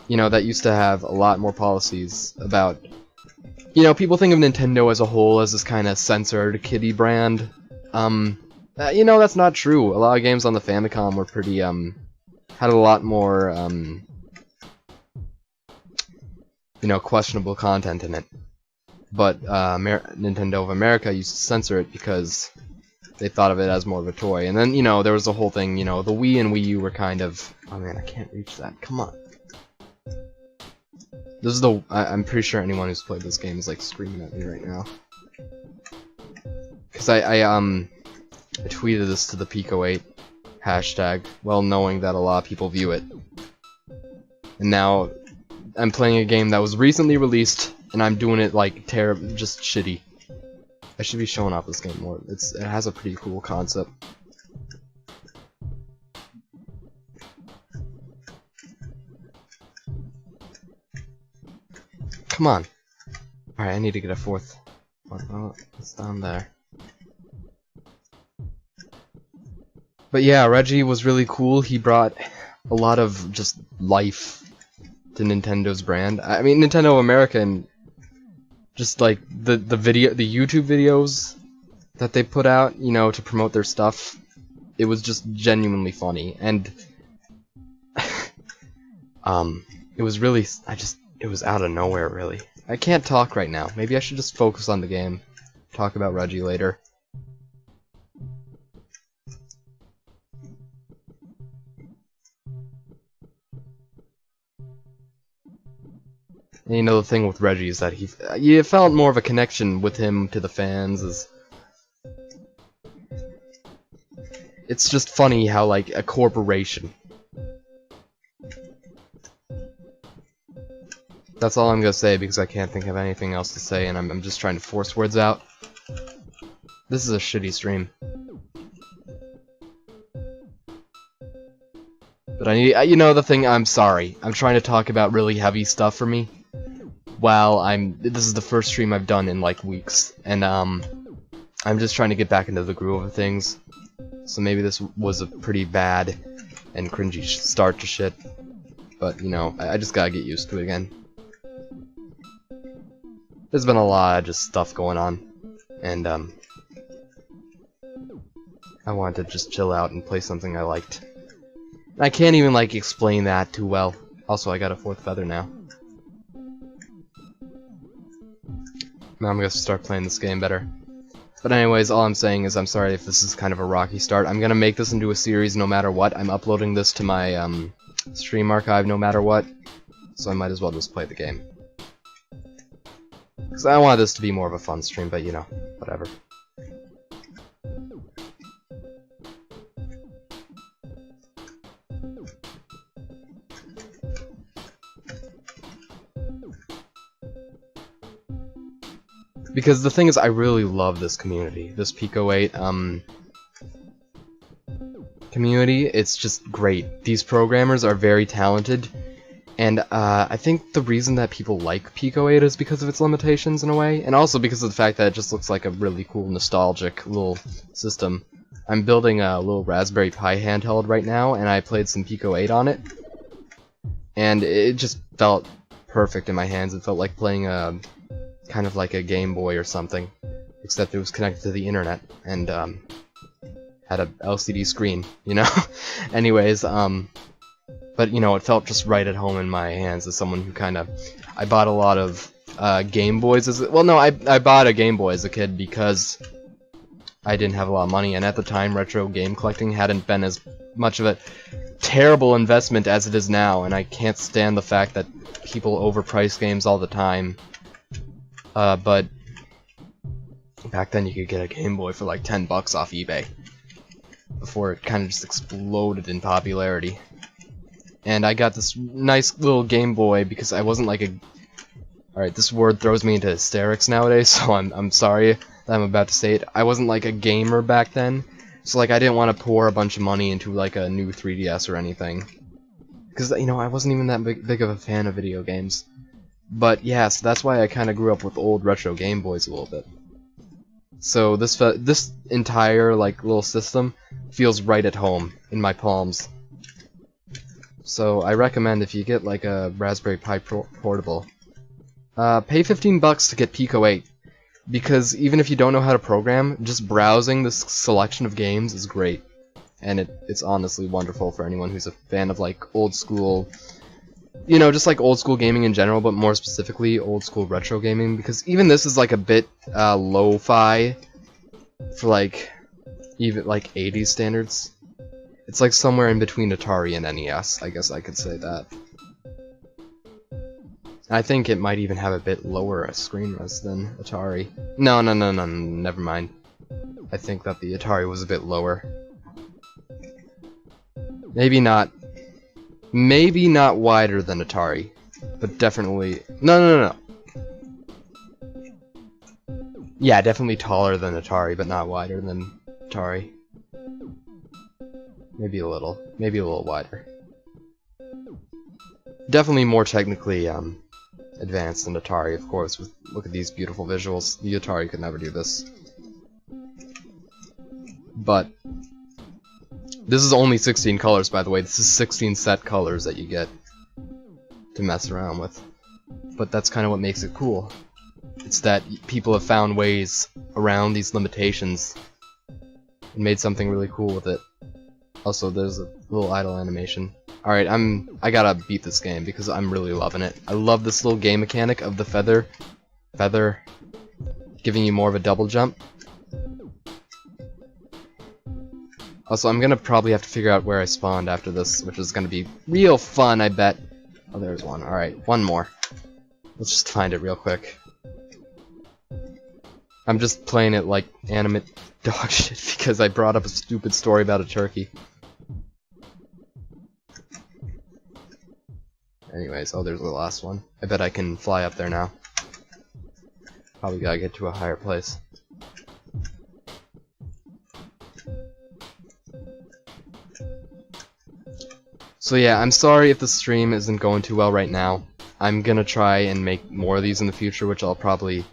you know, that used to have a lot more policies about You know, people think of Nintendo as a whole as this kind of censored kiddie brand. You know, that's not true. A lot of games on the Famicom were pretty, had a lot more, you know, questionable content in it. But, Nintendo of America used to censor it because they thought of it as more of a toy. And then, you know, there was the whole thing, you know, the Wii and Wii U were kind of... Oh man, I can't reach that. Come on. This is the... I'm pretty sure anyone who's played this game is, like, screaming at me right now. Because I tweeted this to the Pico 8 hashtag, well knowing that a lot of people view it. And now, I'm playing a game that was recently released, and I'm doing it, like, terrible, just shitty. I should be showing off this game more. It has a pretty cool concept. Come on. Alright, I need to get a fourth one. Oh, it's down there. But yeah, Reggie was really cool. He brought a lot of just life to Nintendo's brand. I mean, Nintendo America, and just like the YouTube videos that they put out, you know, to promote their stuff. It was just genuinely funny, and it was really, it was out of nowhere, really. I can't talk right now. Maybe I should just focus on the game. Talk about Reggie later. And you know, the thing with Reggie is that you felt more of a connection with him to the fans. It's just funny how, like, a corporation. That's all I'm gonna say because I can't think of anything else to say, and I'm just trying to force words out. This is a shitty stream. But you know the thing, I'm sorry. I'm trying to talk about really heavy stuff for me. While this is the first stream I've done in, like, weeks, and, I'm just trying to get back into the groove of things. So maybe this was a pretty bad and cringy start to shit. But, you know, I just gotta get used to it again. There's been a lot of just stuff going on, and, I wanted to just chill out and play something I liked. I can't even, like, explain that too well. Also, I got a fourth feather now. Now I'm gonna start playing this game better. But anyways, all I'm saying is I'm sorry if this is kind of a rocky start. I'm gonna make this into a series no matter what. I'm uploading this to my, stream archive no matter what. So I might as well just play the game. Because I wanted this to be more of a fun stream, but you know, whatever. Because the thing is, I really love this community, this Pico 8 community. It's just great. These programmers are very talented, and I think the reason that people like Pico 8 is because of its limitations in a way, and also because of the fact that it just looks like a really cool, nostalgic little system. I'm building a little Raspberry Pi handheld right now, and I played some Pico 8 on it, and it just felt perfect in my hands. It felt like playing a kind of like a Game Boy or something, except it was connected to the internet and had a LCD screen, you know. Anyways, but you know, it felt just right at home in my hands as someone who kind of, I bought a lot of Game Boys I bought a Game Boy as a kid because I didn't have a lot of money, and at the time retro game collecting hadn't been as much of a terrible investment as it is now, and I can't stand the fact that people overprice games all the time. But back then you could get a Game Boy for like 10 bucks off eBay before it kind of just exploded in popularity. And I got this nice little Game Boy because I wasn't like a... Alright, this word throws me into hysterics nowadays, so I'm sorry that I'm about to say it. I wasn't like a gamer back then, so like I didn't want to pour a bunch of money into like a new 3DS or anything. Because, you know, I wasn't even that big of a fan of video games. But yeah, so that's why I kind of grew up with old retro Game Boys a little bit. So this entire like little system feels right at home in my palms. So I recommend if you get like a Raspberry Pi portable, Pay $15 to get Pico 8. Because even if you don't know how to program, just browsing this selection of games is great. And it's honestly wonderful for anyone who's a fan of like old school, you know, just like old school gaming in general, but more specifically old school retro gaming, because even this is like a bit lo-fi for like even like 80s standards. It's like somewhere in between Atari and NES, I guess I could say that. I think it might even have a bit lower screen res than Atari. No, never mind. I think that the Atari was a bit lower. Maybe not wider than Atari, but definitely... No. Yeah, definitely taller than Atari, but not wider than Atari. Maybe a little wider. Definitely more technically advanced than Atari, of course. Look at these beautiful visuals. The Atari could never do this. But this is only 16 colors, by the way. This is 16 set colors that you get to mess around with. But that's kind of what makes it cool. It's that people have found ways around these limitations and made something really cool with it. Also, there's a little idle animation. Alright, I gotta beat this game because I'm really loving it. I love this little game mechanic of the feather giving you more of a double jump. Also, I'm gonna probably have to figure out where I spawned after this, which is gonna be real fun, I bet. Oh, there's one. Alright, one more. Let's just find it real quick. I'm just playing it like animate dog shit because I brought up a stupid story about a turkey. Anyways, oh, there's the last one. I bet I can fly up there now. Probably gotta get to a higher place. So yeah, I'm sorry if the stream isn't going too well right now. I'm gonna try and make more of these in the future, which I'll probably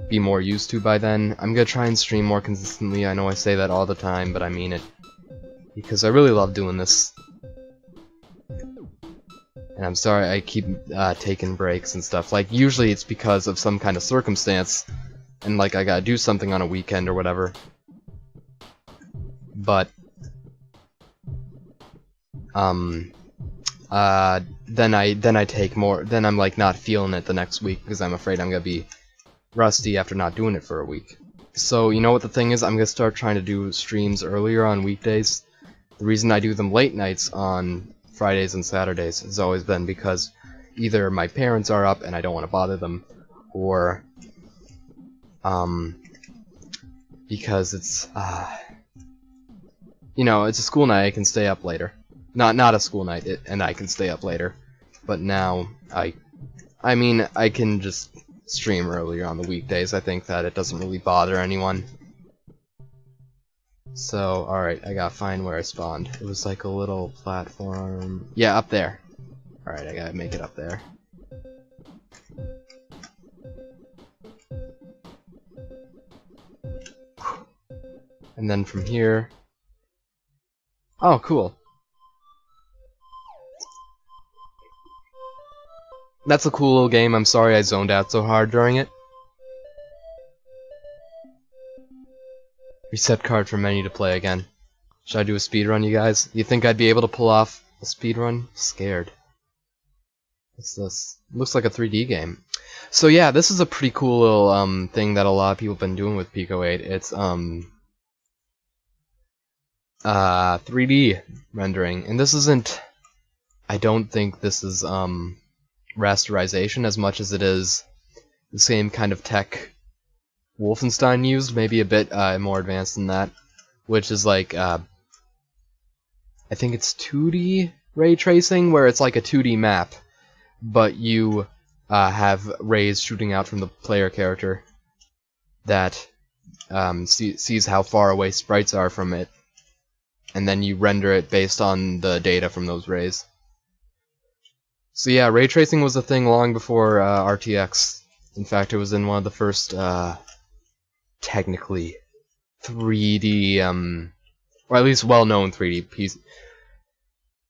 be more used to by then. I'm gonna try and stream more consistently. I know I say that all the time, but I mean it. Because I really love doing this. And I'm sorry I keep taking breaks and stuff. Like, usually it's because of some kind of circumstance, and like I gotta do something on a weekend or whatever. But then I take more. Then I'm like not feeling it the next week because I'm afraid I'm gonna be rusty after not doing it for a week. So you know what the thing is? I'm gonna start trying to do streams earlier on weekdays. The reason I do them late nights on Fridays and Saturdays has always been because either my parents are up and I don't want to bother them, or because it's you know, it's a school night. I can stay up later. Not a school night, and I can stay up later. But now I mean I can just stream earlier on the weekdays. I think that it doesn't really bother anyone. So, alright, I gotta find where I spawned. It was like a little platform. Yeah, up there. Alright, I gotta make it up there. And then from here... Oh, cool. That's a cool little game. I'm sorry I zoned out so hard during it. Reset card for menu to play again. Should I do a speedrun, you guys? You think I'd be able to pull off a speedrun? Scared. What's this? Looks like a 3D game. So yeah, this is a pretty cool little thing that a lot of people have been doing with Pico 8. It's 3D rendering. And this isn't... I don't think this is rasterization as much as it is the same kind of tech Wolfenstein used, maybe a bit more advanced than that, which is like, I think it's 2D ray tracing, where it's like a 2D map, but you have rays shooting out from the player character that sees how far away sprites are from it, and then you render it based on the data from those rays. So yeah, ray tracing was a thing long before RTX. In fact, it was in one of the first technically 3D, or at least well-known 3D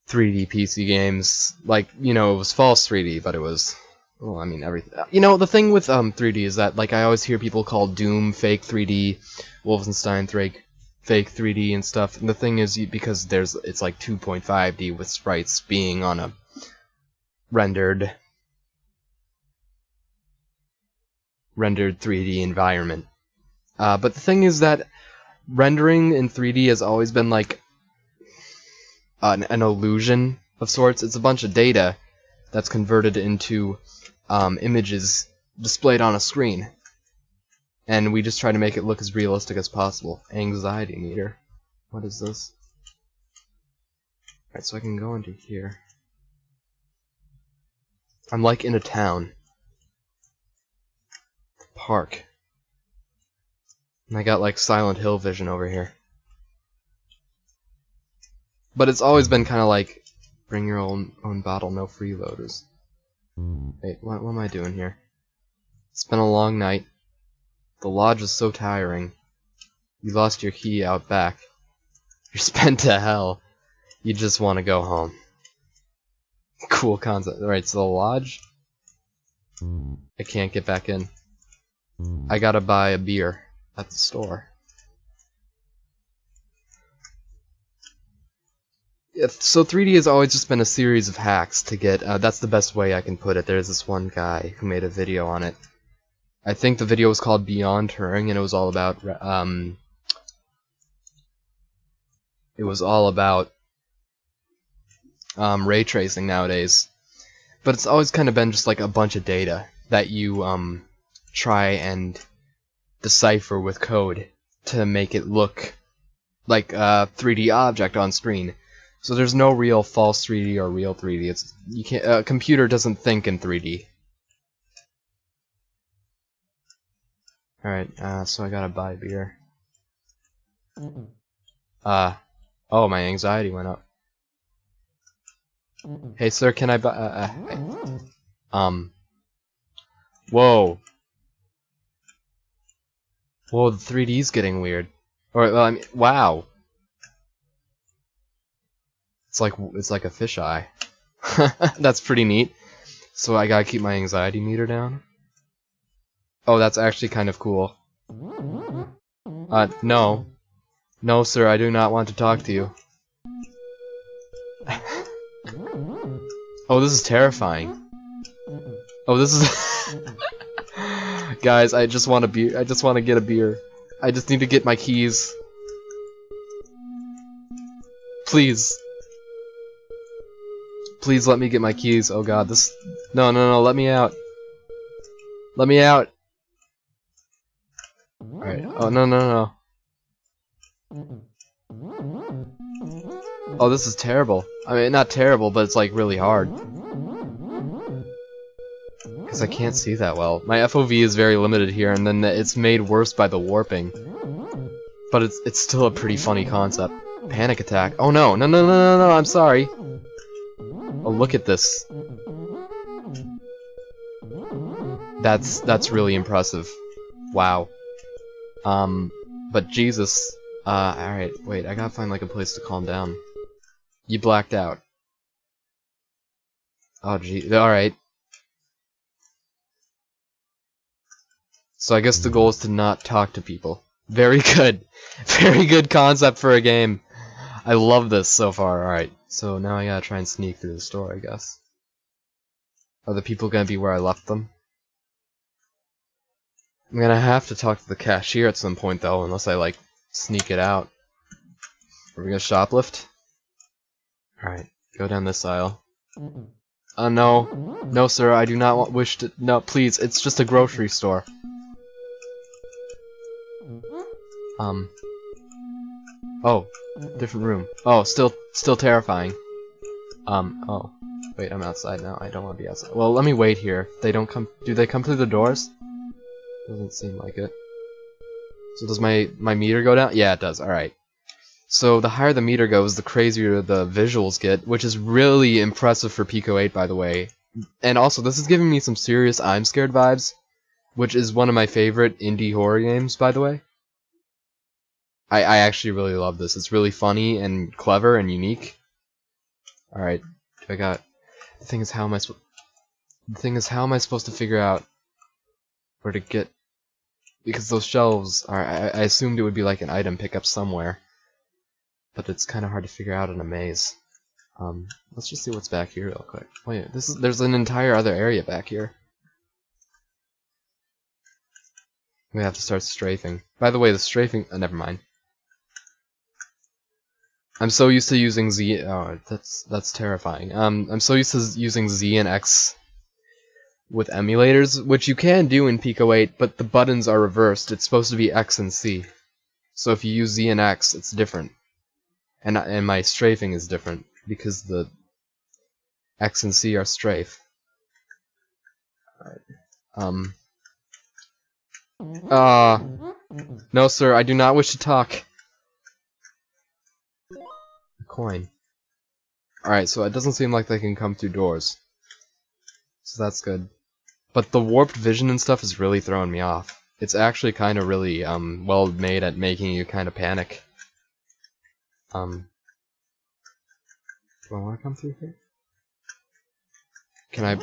PC games. Like, you know, it was false 3D, but it was well, I mean everything. You know, the thing with 3D is that like I always hear people call Doom fake 3D, Wolfenstein fake 3D and stuff. And the thing is because it's like 2.5D with sprites being on a rendered 3D environment. But the thing is that rendering in 3D has always been like an illusion of sorts. It's a bunch of data that's converted into images displayed on a screen. And we just try to make it look as realistic as possible. Anxiety meter. What is this? Alright, so I can go into here. I'm like in a town. Park. And I got like Silent Hill vision over here. But it's always been kind of like, bring your own bottle, no freeloaders. Wait, what am I doing here? It's been a long night. The lodge is so tiring. You lost your key out back. You're spent to hell. You just want to go home. Cool concept. Alright, so the lodge? I can't get back in. I gotta buy a beer at the store. So 3D has always just been a series of hacks to get, that's the best way I can put it. There's this one guy who made a video on it. I think the video was called Beyond Turing, and it was all about ray tracing nowadays. But it's always kind of been just like a bunch of data that you try and decipher with code to make it look like a 3D object on screen. So there's no real false 3D or real 3D. You can't. A computer doesn't think in 3D. Alright, so I gotta buy beer. Oh, my anxiety went up. Hey, sir, can I buy? Whoa. Whoa, the 3D's getting weird. Or, well, I mean, wow. It's like a fisheye. That's pretty neat. So I gotta keep my anxiety meter down. Oh, that's actually kind of cool. No. No, sir, I do not want to talk to you. Oh, this is terrifying. Oh, this is... Guys, I just want a beer. I just want to get a beer. I just need to get my keys. Please. Please let me get my keys. Oh god, this... No, no, no, let me out. Let me out. Alright. Oh, no, no, no. Oh, this is terrible. I mean, not terrible, but it's like really hard. Because I can't see that well. My FOV is very limited here, and then it's made worse by the warping. But it's still a pretty funny concept. Panic attack. Oh no, no, no, no, no, no, I'm sorry. Oh, look at this. That's really impressive. Wow. But Jesus. Alright, wait, I gotta find like a place to calm down. You blacked out. Oh gee, alright. So I guess the goal is to not talk to people. Very good. Very good concept for a game. I love this so far. Alright, so now I gotta try and sneak through the store, I guess. Are the people gonna be where I left them? I'm gonna have to talk to the cashier at some point though, unless I like sneak it out. Are we gonna shoplift? Alright, go down this aisle. No. No, sir, I do not wish to... No, please, it's just a grocery store. Oh, different room. Oh, still terrifying. Oh. Wait, I'm outside now. I don't want to be outside. Well, let me wait here. They don't come... Do they come through the doors? Doesn't seem like it. So does my meter go down? Yeah, it does. Alright. So the higher the meter goes, the crazier the visuals get, which is really impressive for Pico 8, by the way. And also, this is giving me some serious I'm Scared vibes, which is one of my favorite indie horror games, by the way. I actually really love this. It's really funny and clever and unique. Alright, I got... The thing is, how am I supposed... The thing is, how am I supposed to figure out where to get... Because those shelves are... I assumed it would be like an item pickup somewhere. But it's kind of hard to figure out in a maze. Let's just see what's back here real quick. Wait, there's an entire other area back here. We have to start strafing. By the way, the strafing... never mind. I'm so used to using Z... Oh, that's terrifying. I'm so used to using Z and X with emulators, which you can do in Pico 8, but the buttons are reversed. It's supposed to be X and C. So if you use Z and X, it's different. And my strafing is different, because the X and C are strafe. Alright. No sir, I do not wish to talk. A coin. Alright, so it doesn't seem like they can come through doors. So that's good. But the warped vision and stuff is really throwing me off. It's actually kind of really well made at making you kind of panic. Do I want to come through here? Can I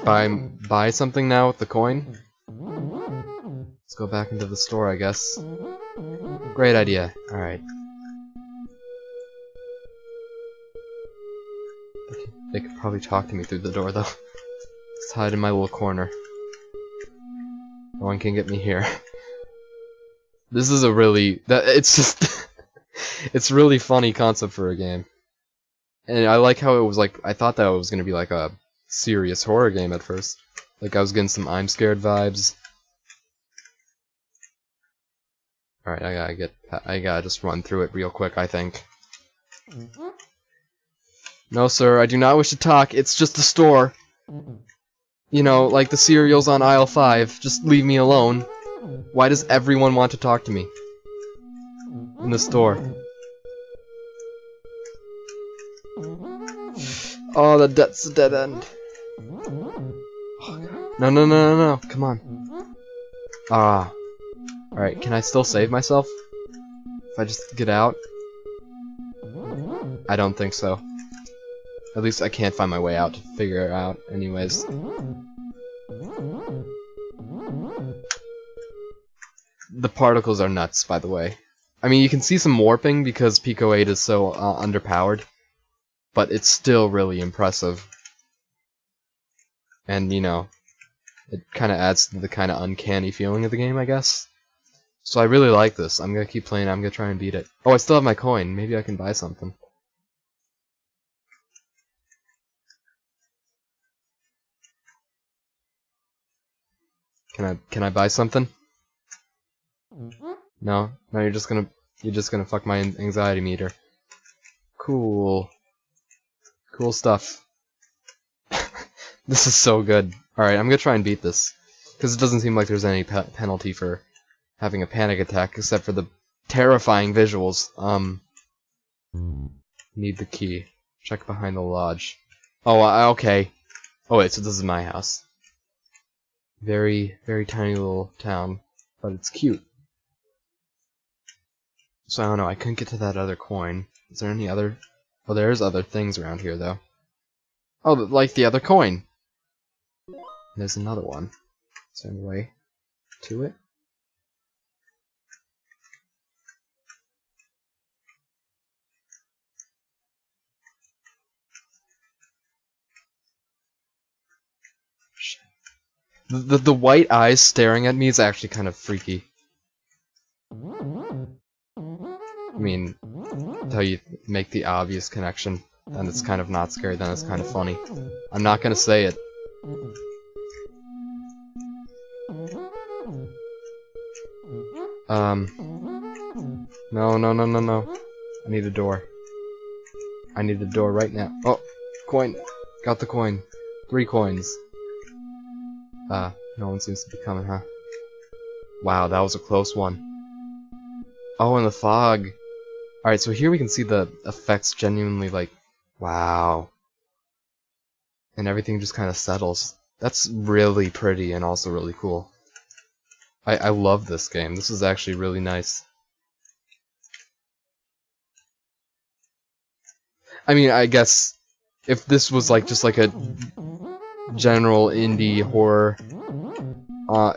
buy something now with the coin? Let's go back into the store, I guess. Great idea. Alright. They could probably talk to me through the door, though. Let's hide in my little corner. No one can get me here. This is a really... it's just... it's really funny concept for a game. And I like how it was like... I thought that it was going to be like a serious horror game at first. Like I was getting some I'm Scared vibes. Alright, I gotta just run through it real quick, I think. No sir, I do not wish to talk, it's just a store. You know, like the cereals on aisle 5, just leave me alone. Why does everyone want to talk to me? In the store. Oh, that's a dead end. No, no, no, no, no, come on. Ah. Alright, can I still save myself? If I just get out? I don't think so. At least I can't find my way out to figure it out anyways. The particles are nuts, by the way. I mean, you can see some warping because Pico 8 is so underpowered, but it's still really impressive. And, you know, it kind of adds to the kind of uncanny feeling of the game, I guess. So I really like this. I'm gonna keep playing. I'm gonna try and beat it. Oh, I still have my coin. Maybe I can buy something. Can I buy something? No? No, you're just gonna fuck my anxiety meter. Cool. Cool stuff. This is so good. Alright, I'm gonna try and beat this. Because it doesn't seem like there's any penalty for having a panic attack, except for the terrifying visuals. Need the key. Check behind the lodge. Oh, okay. Oh wait, so this is my house. Very, very tiny little town, but it's cute. So I don't know, I couldn't get to that other coin. Is there any other... Oh, there's other things around here, though. Oh, like the other coin! There's another one. Is there any way to it? The white eyes staring at me is actually kind of freaky. I mean, until you make the obvious connection, then it's kind of not scary, then it's kind of funny. I'm not gonna say it. No, no, no, no, no. I need a door. I need a door right now. Oh, coin. Got the coin. 3 coins. No one seems to be coming, huh? Wow, that was a close one. Oh, and the fog. Alright, so here we can see the effects genuinely, like, wow. And everything just kind of settles. That's really pretty and also really cool. I love this game. This is actually really nice. I mean, I guess if this was like just like a general indie horror,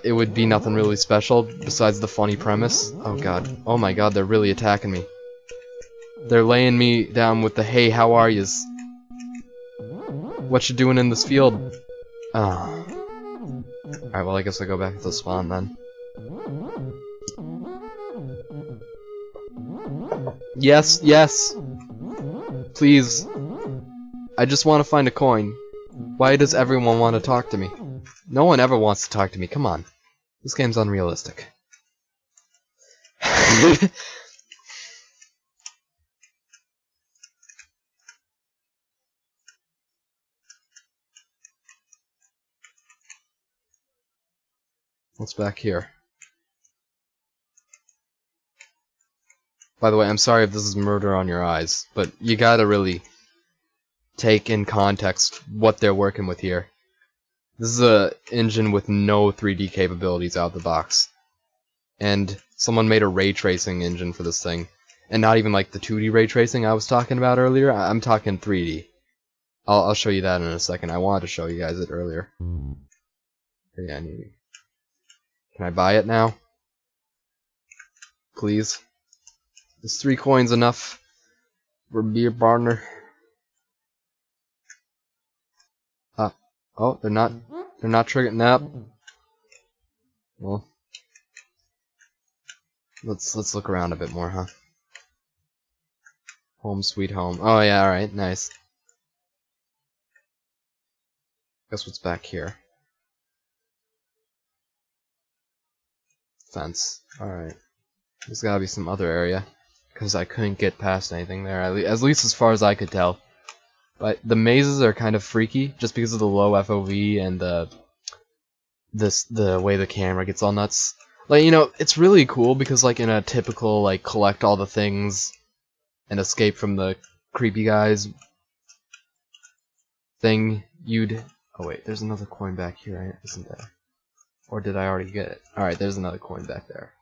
it would be nothing really special besides the funny premise. Oh god. Oh my god, they're really attacking me. They're laying me down with the "Hey, how are yous? What you doing in this field?" Ah. Alright, well I guess I go back to the spawn then. Yes, yes! Please. I just want to find a coin. Why does everyone want to talk to me? No one ever wants to talk to me, come on. This game's unrealistic. What's back here? By the way, I'm sorry if this is murder on your eyes, but you gotta really take in context what they're working with here. This is a engine with no 3D capabilities out the box. And someone made a ray tracing engine for this thing. And not even like the 2D ray tracing I was talking about earlier, I'm talking 3D. I'll show you that in a second. I wanted to show you guys it earlier. Yeah, can I buy it now? Please? Is 3 coins enough for a beer partner? Oh, they're not triggering. Nope. Well, let's look around a bit more, huh? Home sweet home. Oh yeah, alright, nice. Guess what's back here? Fence. Alright. There's gotta be some other area, because I couldn't get past anything there, at least as far as I could tell. But the mazes are kind of freaky, just because of the low FOV and the way the camera gets all nuts. Like, you know, it's really cool because, like, in a typical, like, collect all the things and escape from the creepy guys thing, you'd... Oh wait, there's another coin back here, isn't there? Or did I already get it? Alright, there's another coin back there.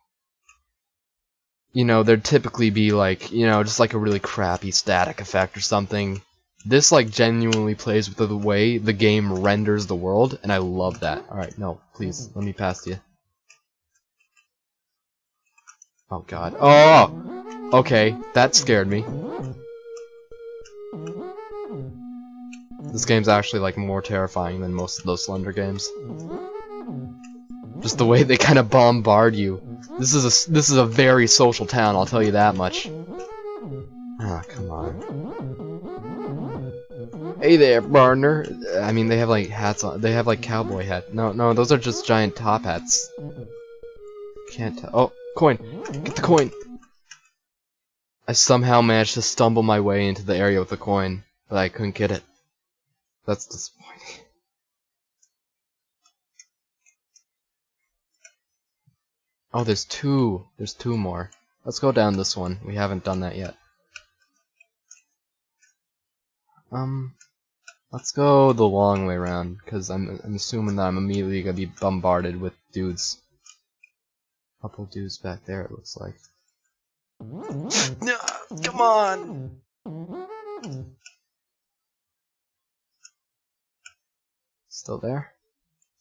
You know, there'd typically be, like, you know, just like a really crappy static effect or something. This, like, genuinely plays with the way the game renders the world, and I love that. Alright, no, please, let me pass you. Oh god. Oh! Okay, that scared me. This game's actually, like, more terrifying than most of those Slender games. Just the way they kind of bombard you. This is a very social town, I'll tell you that much. Ah, come on. Hey there, partner. I mean, they have like hats on. They have like cowboy hats. No, those are just giant top hats. Can't tell. Oh, coin! Get the coin! I somehow managed to stumble my way into the area with the coin, but I couldn't get it. That's disappointing. Oh, there's two. There's 2 more. Let's go down this one. We haven't done that yet. Let's go the long way around, because I'm assuming that I'm immediately gonna be bombarded with dudes. Couple dudes back there, it looks like. Come on! Still there?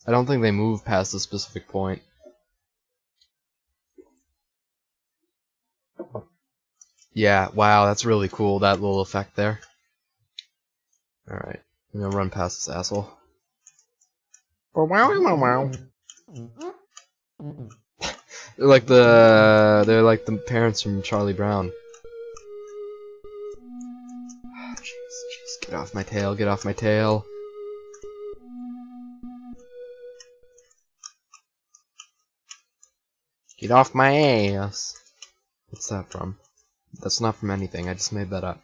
I don't think they move past a specific point. Yeah, wow, that's really cool, that little effect there. Alright, I'm gonna run past this asshole. They're like the parents from Charlie Brown. Jeez, get off my tail, get off my tail. Get off my ass. What's that from? That's not from anything, I just made that up.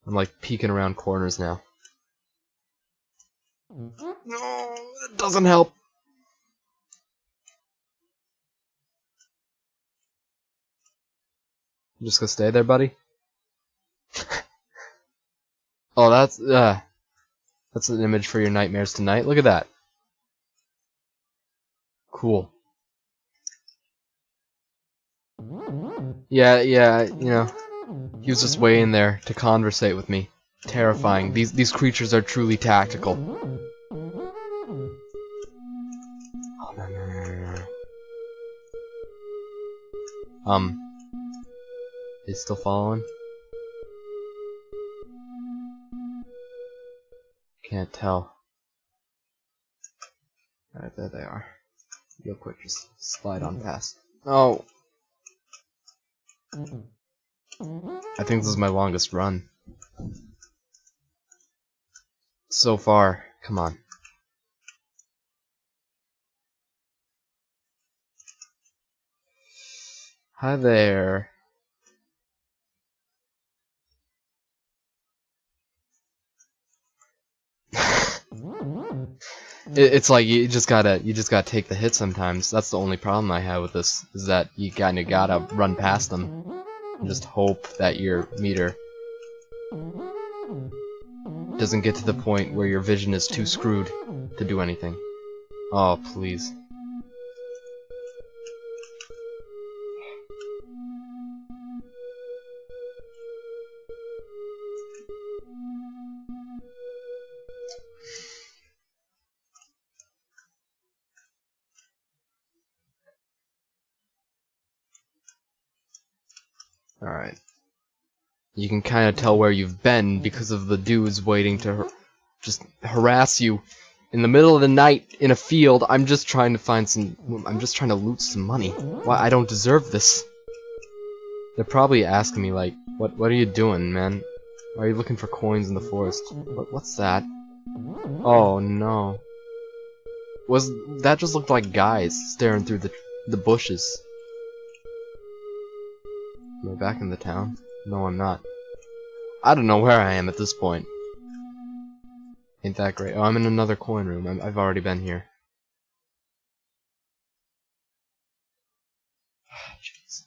I'm like peeking around corners now. No, it doesn't help. You just gonna stay there, buddy? Oh, that's an image for your nightmares tonight. Look at that. Cool. Yeah, you know, he was just waiting there to conversate with me. Terrifying. These creatures are truly tactical. Oh, no. He's still following? Can't tell. Alright, there they are. Real quick, just slide on past. Oh! I think this is my longest run. So far. Come on. Hi there. It's like you just gotta take the hit sometimes. That's the only problem I have with this, is that you kinda gotta run past them and just hope that your meter doesn't get to the point where your vision is too screwed to do anything. Oh, please. Alright. You can kind of tell where you've been because of the dudes waiting to just harass you in the middle of the night in a field. I'm just trying to find some... I'm just trying to loot some money. Why, I don't deserve this. They're probably asking me, like, what are you doing, man? Why are you looking for coins in the forest? What's that? Oh, no. That just looked like guys staring through the bushes. Am I back in the town? No, I'm not. I don't know where I am at this point. Ain't that great. Oh, I'm in another coin room. I've already been here. Jeez.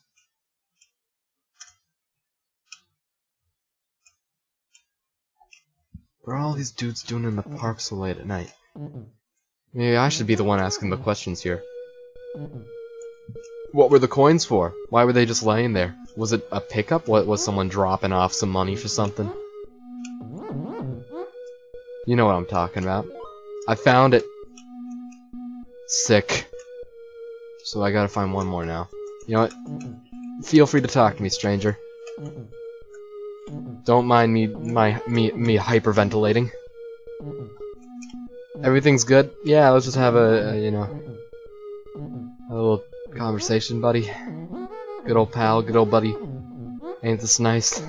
What are all these dudes doing in the park so late at night? Maybe I should be the one asking the questions here. What were the coins for? Why were they just laying there? Was it a pickup? Was someone dropping off some money for something? You know what I'm talking about. I found it. Sick. So I gotta find one more now. You know what? Feel free to talk to me, stranger. Don't mind me hyperventilating. Everything's good? Yeah, let's just have a you know, a little conversation, buddy. Good old pal, good old buddy. Ain't this nice?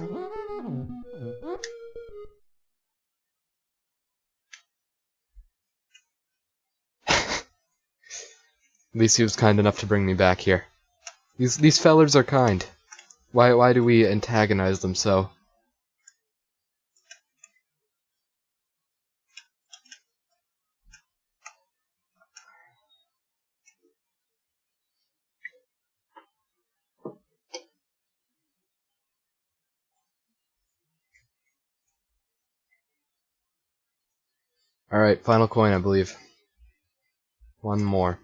At least he was kind enough to bring me back here. These fellers are kind. Why do we antagonize them so? Alright, final coin, I believe. One more.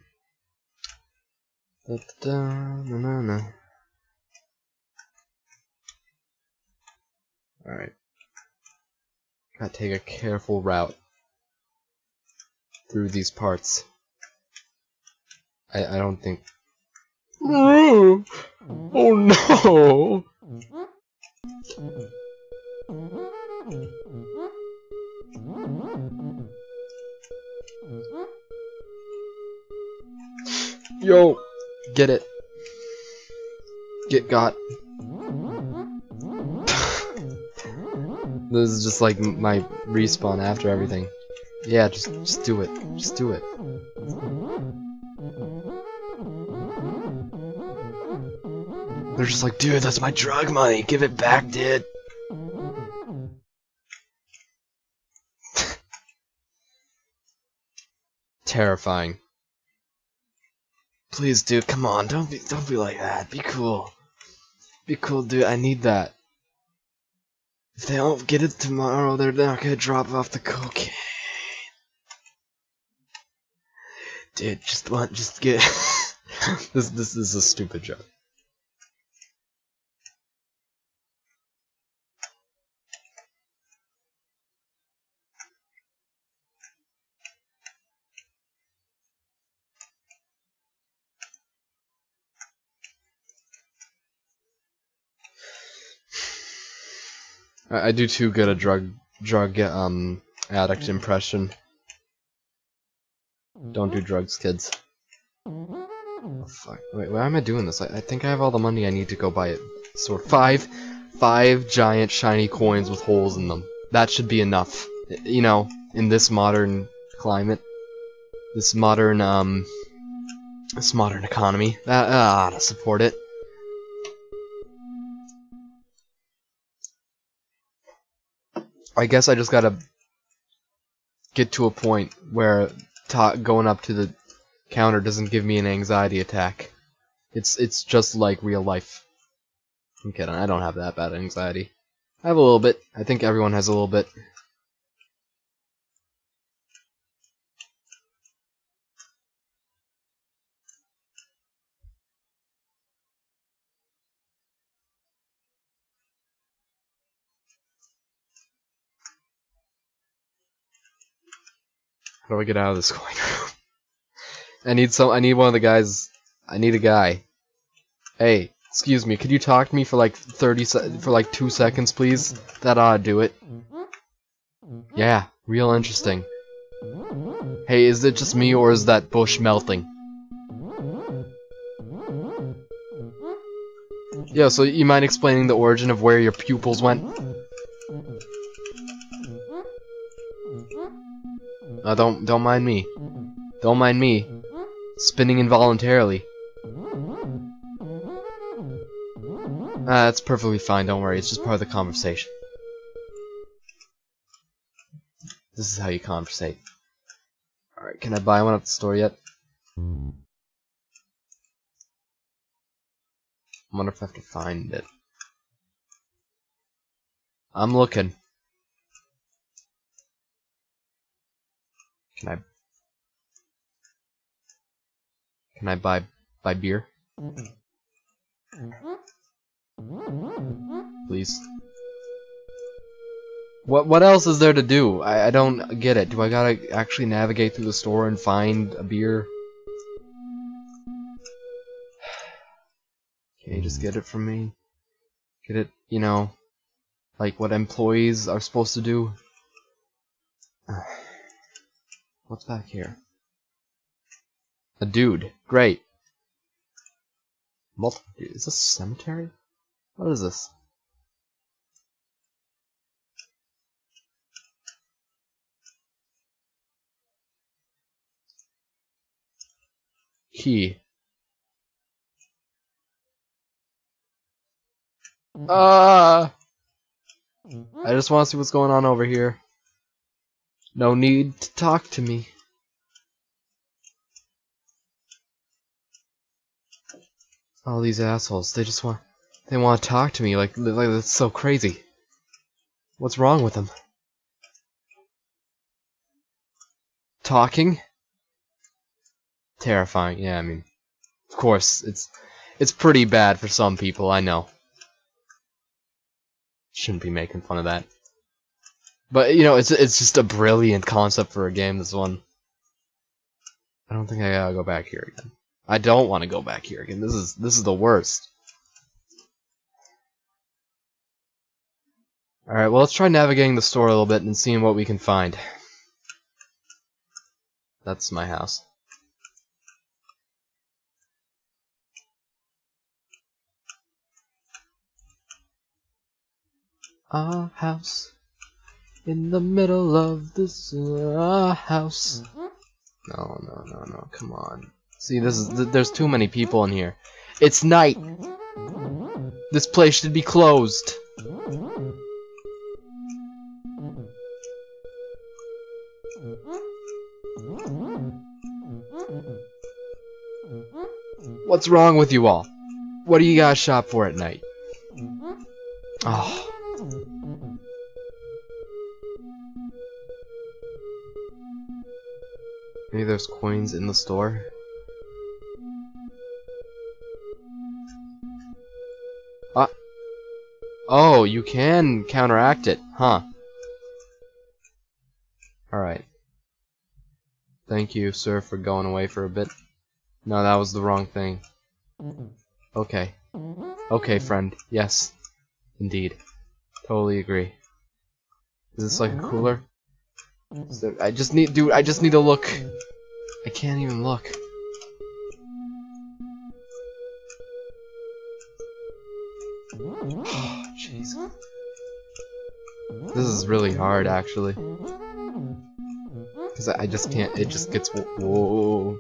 Alright. Gotta take a careful route through these parts. I don't think... Oh no! Yo! Get it. Get got. This is just like my respawn after everything. Yeah, just do it. Just do it. They're just like, dude, that's my drug money. Give it back, dude. Terrifying. Please, dude, come on. Don't be like that. Be cool. Be cool, dude. I need that. If they don't get it tomorrow, they're not gonna drop off the cocaine. Dude, just get. This is a stupid joke. I do too good a drug addict impression. Don't do drugs, kids. Oh, fuck. Wait, why am I doing this? I think I have all the money I need to go buy it. So five giant shiny coins with holes in them. That should be enough. You know, in this modern climate, this modern economy, that ought to support it. I guess I just gotta get to a point where going up to the counter doesn't give me an anxiety attack. It's just like real life. I'm kidding, I don't have that bad anxiety. I have a little bit. I think everyone has a little bit. How do I get out of this coin room? I need one of the guys. I need a guy. Hey, excuse me, could you talk to me for like 2 seconds, please? That ought to do it. Yeah, real interesting. Hey, is it just me or is that bush melting? Yeah, so you mind explaining the origin of where your pupils went? Don't mind me. Don't mind me. Spinning involuntarily. That's perfectly fine, don't worry, it's just part of the conversation. This is how you conversate. Alright, can I buy one at the store yet? I wonder if I have to find it. I'm looking. Can I buy beer? Please. What else is there to do? I don't get it. Do I gotta actually navigate through the store and find a beer? Can you just get it from me? Get it, you know, like what employees are supposed to do? What's back here? A dude. Great. Is this a cemetery? What is this? Key. I just want to see what's going on over here. No need to talk to me. All these assholes, they want to talk to me like that's so crazy. What's wrong with them? Talking? Terrifying. Yeah, I mean, of course, it's pretty bad for some people, I know. Shouldn't be making fun of that. But, you know, it's just a brilliant concept for a game, this one. I don't think I gotta go back here again. I don't want to go back here again. This is the worst. Alright, well, let's try navigating the store a little bit and seeing what we can find. That's my house. Our house in the middle of this house. No, come on. See, there's too many people in here. It's night. This place should be closed. What's wrong with you all? What do you guys shop for at night? Oh. Maybe there's coins in the store? Oh, you can counteract it, huh? Alright. Thank you, sir, for going away for a bit. No, that was the wrong thing. Okay. Okay, friend. Yes. Indeed. Totally agree. Is this like a cooler? I just need, dude, I just need to look. I can't even look. Oh, jeez. This is really hard, actually. Because I just can't, it just gets, whoa.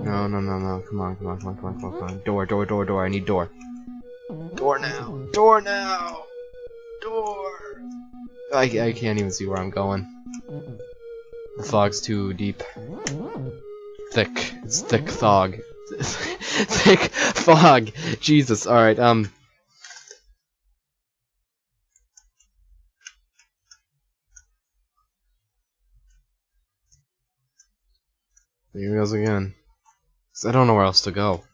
No, come on. Door, I need door. Door now! Door! I can't even see where I'm going. The fog's too deep. Thick. It's thick fog. Thick fog! Jesus, alright, There he goes again. 'Cause I don't know where else to go.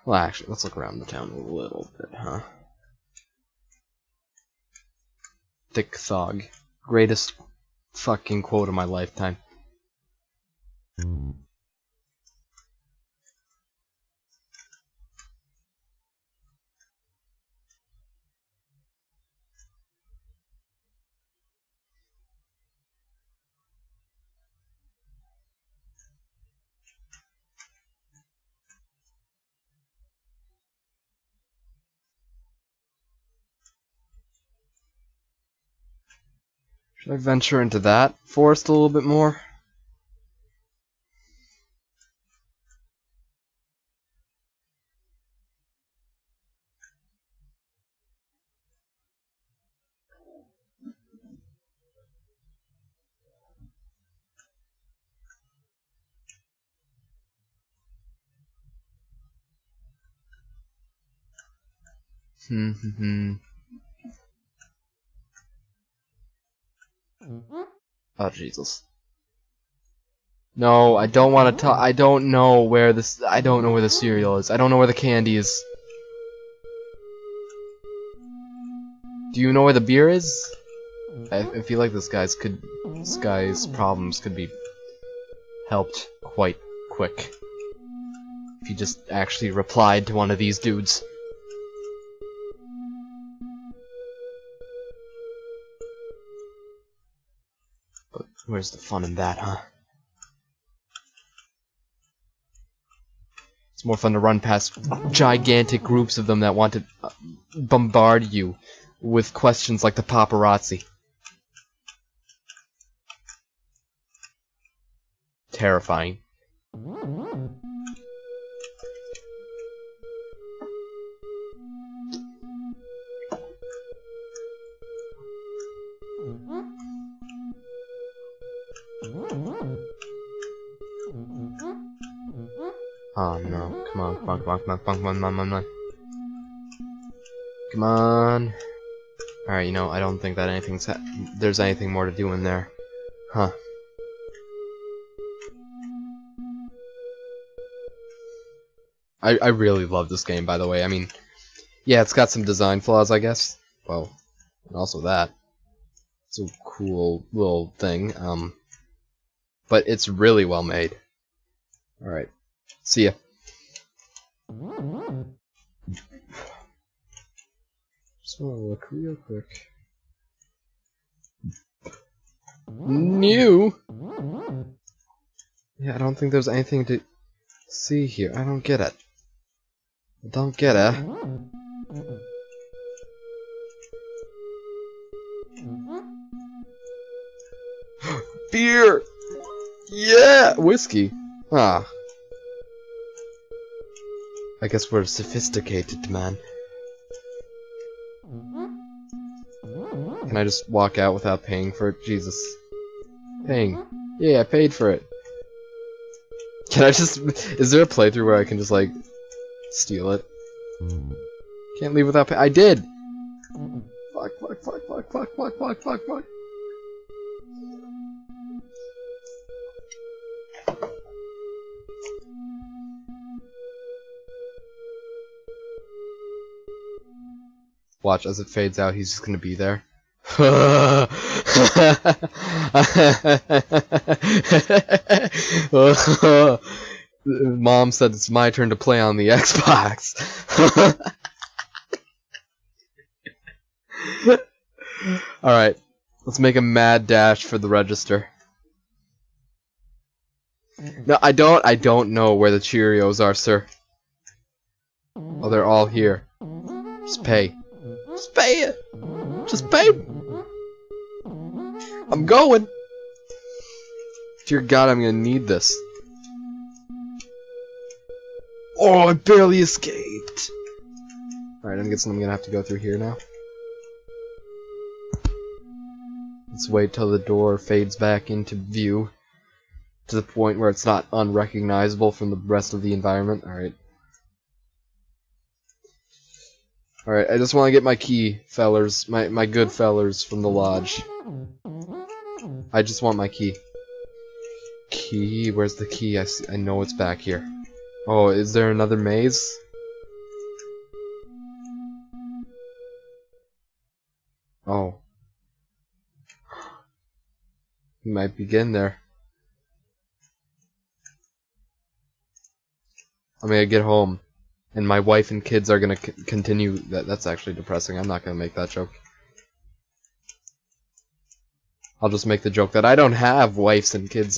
Well, actually, let's look around the town a little bit, huh? Thick fog. Greatest fucking quote of my lifetime. Should I venture into that forest a little bit more? Oh, Jesus. No, I don't want to talk. I don't know where this. I don't know where the cereal is. I don't know where the candy is. Do you know where the beer is? I feel like this guy's problems could be helped quite quick if he just actually replied to one of these dudes. But where's the fun in that, huh? It's more fun to run past gigantic groups of them that want to bombard you with questions like the paparazzi. Terrifying. Oh no, come on. Come on. Alright, you know, I don't think that there's anything more to do in there. Huh. I really love this game, by the way. I mean, yeah, it's got some design flaws, I guess. Well, and also that. It's a cool little thing. But it's really well made. Alright. See ya. Just wanna look real quick. New? Yeah, I don't think there's anything to see here. I don't get it. I don't get it. Beer! Yeah! Whiskey! Ah. I guess we're sophisticated, man. Can I just walk out without paying for it? Jesus. Paying. Yeah, I paid for it. Can I just... Is there a playthrough where I can just, like, steal it? Can't leave without pay... I did! Fuck. Watch, as it fades out, he's just gonna be there. Mom said it's my turn to play on the Xbox. Alright, let's make a mad dash for the register. No, I don't know where the Cheerios are, sir. Oh, they're all here. Just pay. Just pay it! Just pay! I'm going! Dear God, I'm gonna need this. Oh, I barely escaped! Alright, I'm guessing I'm gonna have to go through here now. Let's wait till the door fades back into view to the point where it's not unrecognizable from the rest of the environment. Alright. Alright, I just want to get my key, fellers. My good fellers from the lodge. I just want my key. Key? Where's the key? I know it's back here. Oh, is there another maze? Oh. We might begin there. I'm gonna get home, and my wife and kids are gonna continue. That's actually depressing. I'm not gonna make that joke. I'll just make the joke that I don't have wives and kids.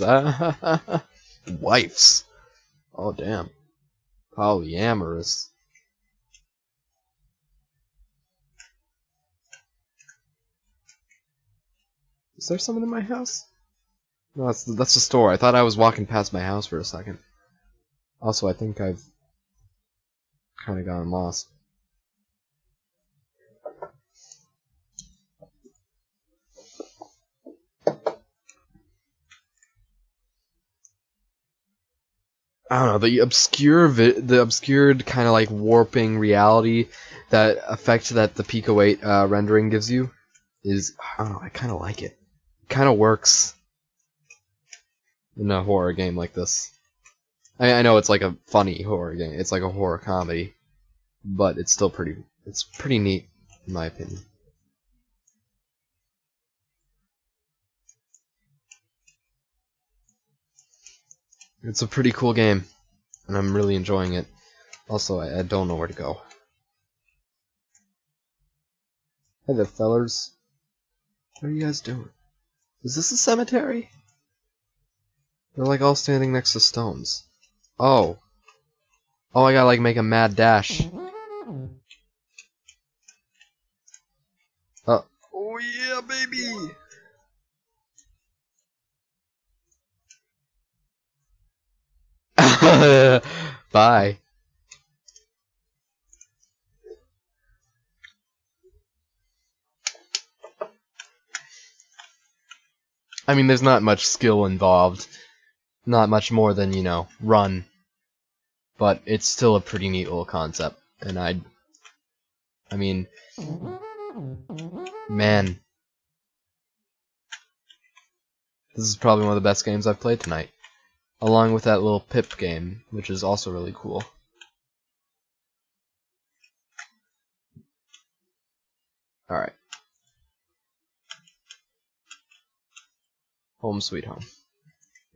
Wives. Oh, damn. Polyamorous. Is there someone in my house? No, that's the store. I thought I was walking past my house for a second. Also, I think I've kind of gotten lost. I don't know, the obscured kind of like warping reality that effect that the Pico 8 rendering gives you is, I don't know, I kind of like it. It kind of works in a horror game like this. I know it's like a funny horror game. It's like a horror comedy, but it's still pretty neat in my opinion. It's a pretty cool game, and I'm really enjoying it. Also, I don't know where to go. Hey there, fellers. What are you guys doing? Is this a cemetery? They're like all standing next to stones. Oh. Oh, I gotta like make a mad dash. Oh yeah, baby! Bye. I mean, there's not much skill involved. Not much more than, you know, run. But it's still a pretty neat little concept. And I mean, man. This is probably one of the best games I've played tonight. Along with that little Pip game, which is also really cool. Alright. Home sweet home.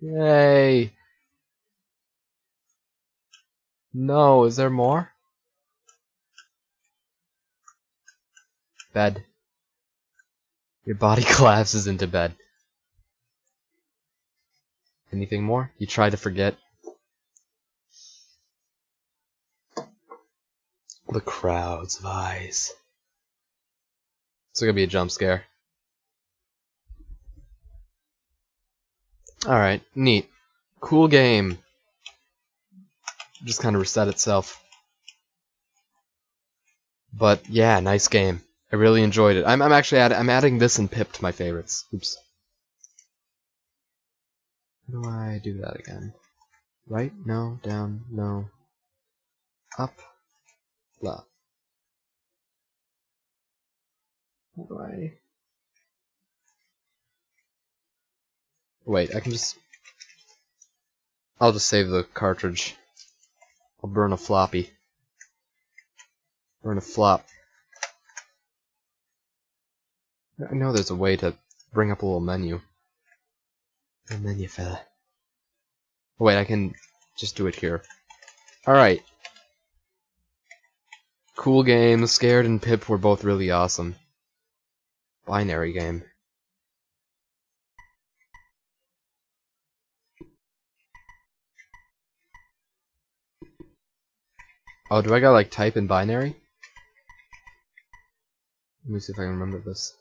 Yay! No, is there more? Bed. Your body collapses into bed. Anything more? You try to forget? The crowds of eyes. It's gonna be a jump scare. Alright, neat. Cool game. Just kind of reset itself. But yeah, nice game. I really enjoyed it. I'm actually adding this and Pip to my favorites. Oops. How do I do that again? Right? No. Down? No. Up? Left. How do I... Wait, I can just... I'll just save the cartridge. I'll burn a floppy. Burn a flop. I know there's a way to bring up a little menu. A menu fella. Oh, wait, I can just do it here. Alright. Cool game. Scared and Pip were both really awesome. binary game. Oh, do I gotta like type in binary? Let me see if I can remember this.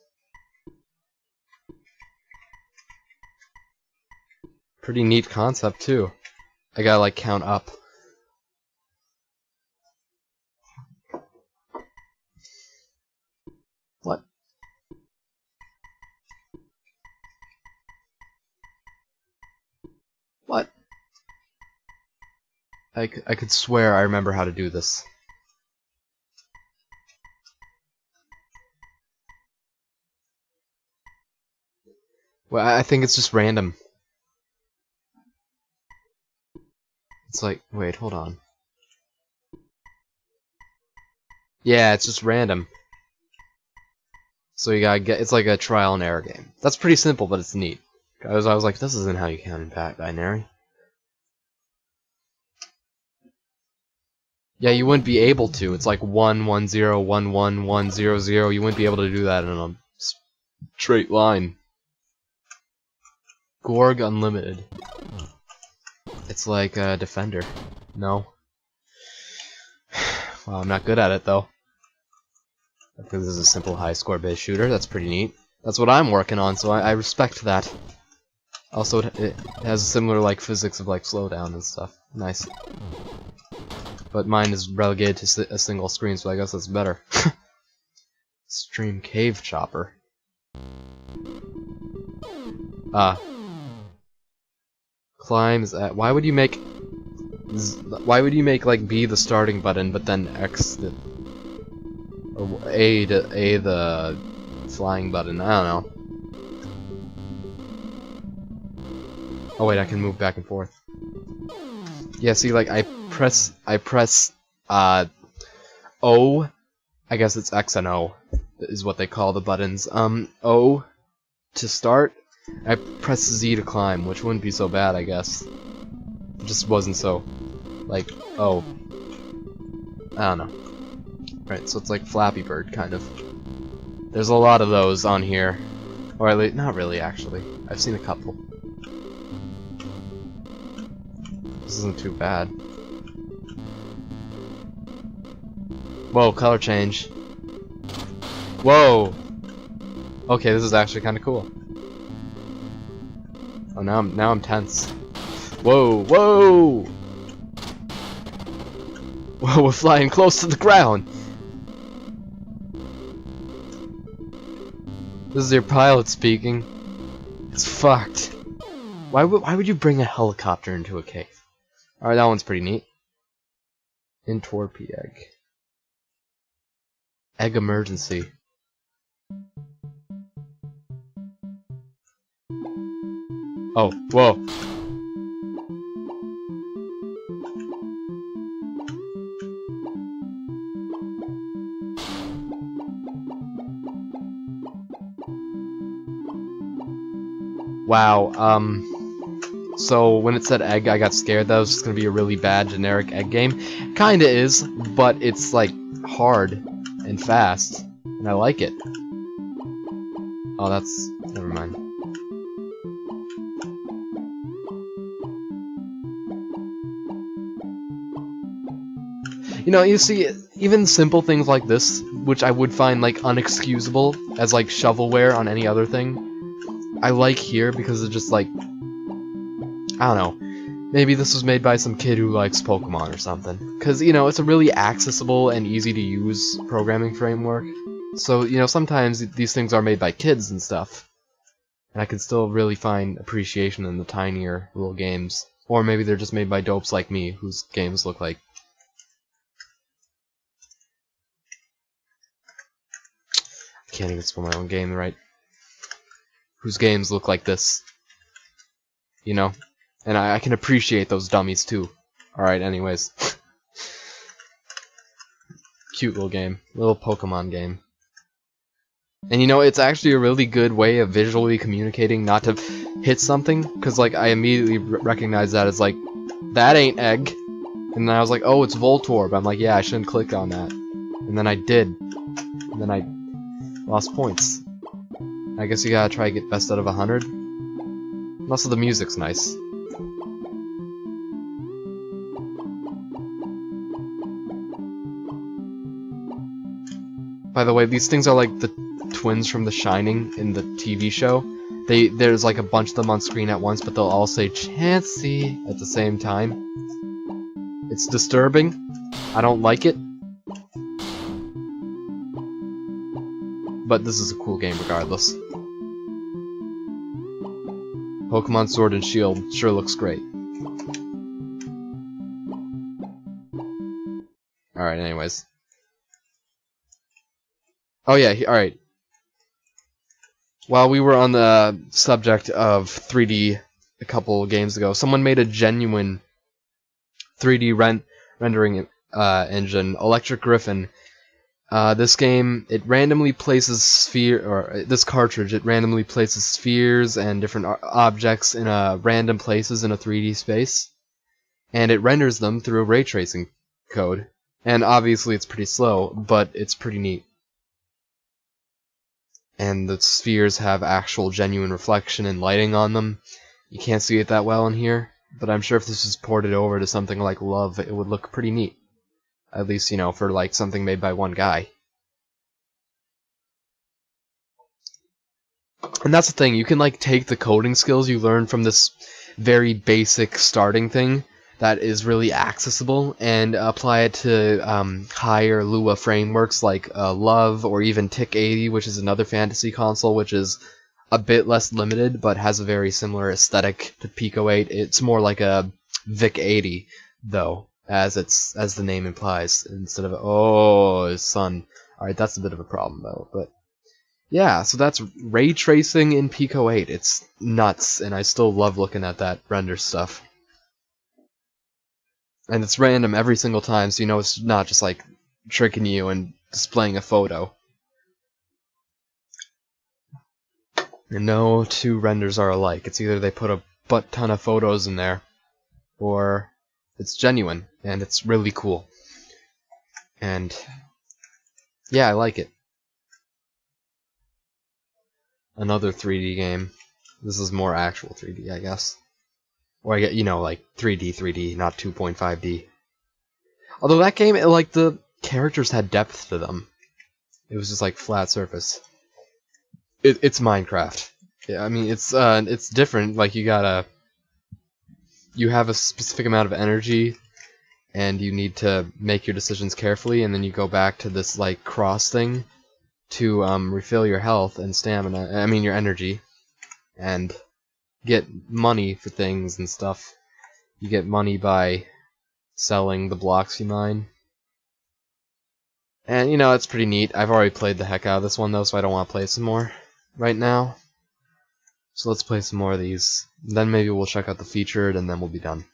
Pretty neat concept too. I gotta like count up. What? What? I could swear I remember how to do this. Well, I think it's just random. It's like, wait, hold on. Yeah, it's just random. So you gotta get, it's like a trial and error game. That's pretty simple, but it's neat. I was like, this isn't how you count in binary. Yeah, you wouldn't be able to. It's like 1, 1, 0, 1, 1, 1, 0, 0. You wouldn't be able to do that in a straight line. Gorg Unlimited. It's like a Defender. No. Well, I'm not good at it though. I think this is a simple high score based shooter. That's pretty neat. That's what I'm working on, so I respect that. Also, it has similar like physics of like slowdown and stuff. Nice. But mine is relegated to a single screen, so I guess that's better. Stream Cave Chopper. Climb is at. Why would you make like B the starting button, but then X the or A the flying button? I don't know. Oh wait, I can move back and forth. Yeah, see, like I press O. I guess it's X and O is what they call the buttons. O to start. I press Z to climb, which wouldn't be so bad, I guess. It just wasn't so, like, oh. I don't know. Right, so it's like Flappy Bird, kind of. There's a lot of those on here. Or at least, not really, actually. I've seen a couple. This isn't too bad. Whoa, color change. Whoa! Okay, this is actually kind of cool. Oh, now I'm tense. Whoa, whoa! Whoa, we're flying close to the ground! This is your pilot speaking. It's fucked. Why would you bring a helicopter into a cave? Alright, that one's pretty neat. Entorpy egg. Egg emergency. Oh, whoa. Wow, so when it said egg, I got scared that it was just gonna be a really bad generic egg game. Kinda is, but it's like hard and fast, and I like it. Oh, that's... never mind. You know, you see, even simple things like this, which I would find like unexcusable as like shovelware on any other thing, I like here because it's just like, I don't know, maybe this was made by some kid who likes Pokemon or something. Because, you know, it's a really accessible and easy to use programming framework. So, you know, sometimes these things are made by kids and stuff. And I can still really find appreciation in the tinier little games. Or maybe they're just made by dopes like me, whose games look like... I can't even spell my own game right. Whose games look like this. You know? And I can appreciate those dummies too. Alright, anyways. Cute little game. Little Pokemon game. And you know, it's actually a really good way of visually communicating not to hit something. Because, like, I immediately recognize that as, like, that ain't egg. And then I was like, oh, it's Voltorb. I'm like, yeah, I shouldn't click on that. And then I did. And then I lost points. I guess you gotta try to get best out of 100. And also the music's nice. By the way, these things are like the twins from The Shining in the TV show. There's like a bunch of them on screen at once, but they'll all say Chansey at the same time. It's disturbing. I don't like it. But this is a cool game regardless. Pokemon Sword and Shield sure looks great. Alright, anyways. Oh yeah, alright. While we were on the subject of 3D a couple games ago, someone made a genuine 3D rendering engine, Electric Griffin. This game, it randomly places this cartridge, it randomly places spheres and different objects in random places in a 3D space, and it renders them through a ray tracing code. And obviously it's pretty slow, but it's pretty neat. And the spheres have actual genuine reflection and lighting on them. You can't see it that well in here, but I'm sure if this was ported over to something like Love, it would look pretty neat. At least, you know, for like something made by one guy. And that's the thing, you can like take the coding skills you learn from this very basic starting thing that is really accessible and apply it to higher Lua frameworks like Love or even TIC-80, which is another fantasy console which is a bit less limited but has a very similar aesthetic to Pico 8. It's more like a VIC-80 though, as the name implies, instead of oh sun. Alright, that's a bit of a problem though, but yeah, so that's ray tracing in Pico 8. It's nuts, and I still love looking at that render stuff. And it's random every single time, so you know it's not just like tricking you and displaying a photo. And no two renders are alike. It's either they put a butt ton of photos in there, or it's genuine, and it's really cool. And yeah, I like it. Another 3D game. This is more actual 3D, I guess. Or I get, you know, like 3D, not 2.5D. Although that game, like, the characters had depth to them. It was just like flat surface. It's Minecraft. Yeah, I mean, it's different. Like, you have a specific amount of energy, and you need to make your decisions carefully, and then you go back to this, like, cross thing to refill your health and stamina. I mean, your energy, and get money for things and stuff. You get money by selling the blocks you mine. And, you know, it's pretty neat. I've already played the heck out of this one, though, so I don't want to play some more right now. So let's play some more of these. Then maybe we'll check out the featured, and then we'll be done.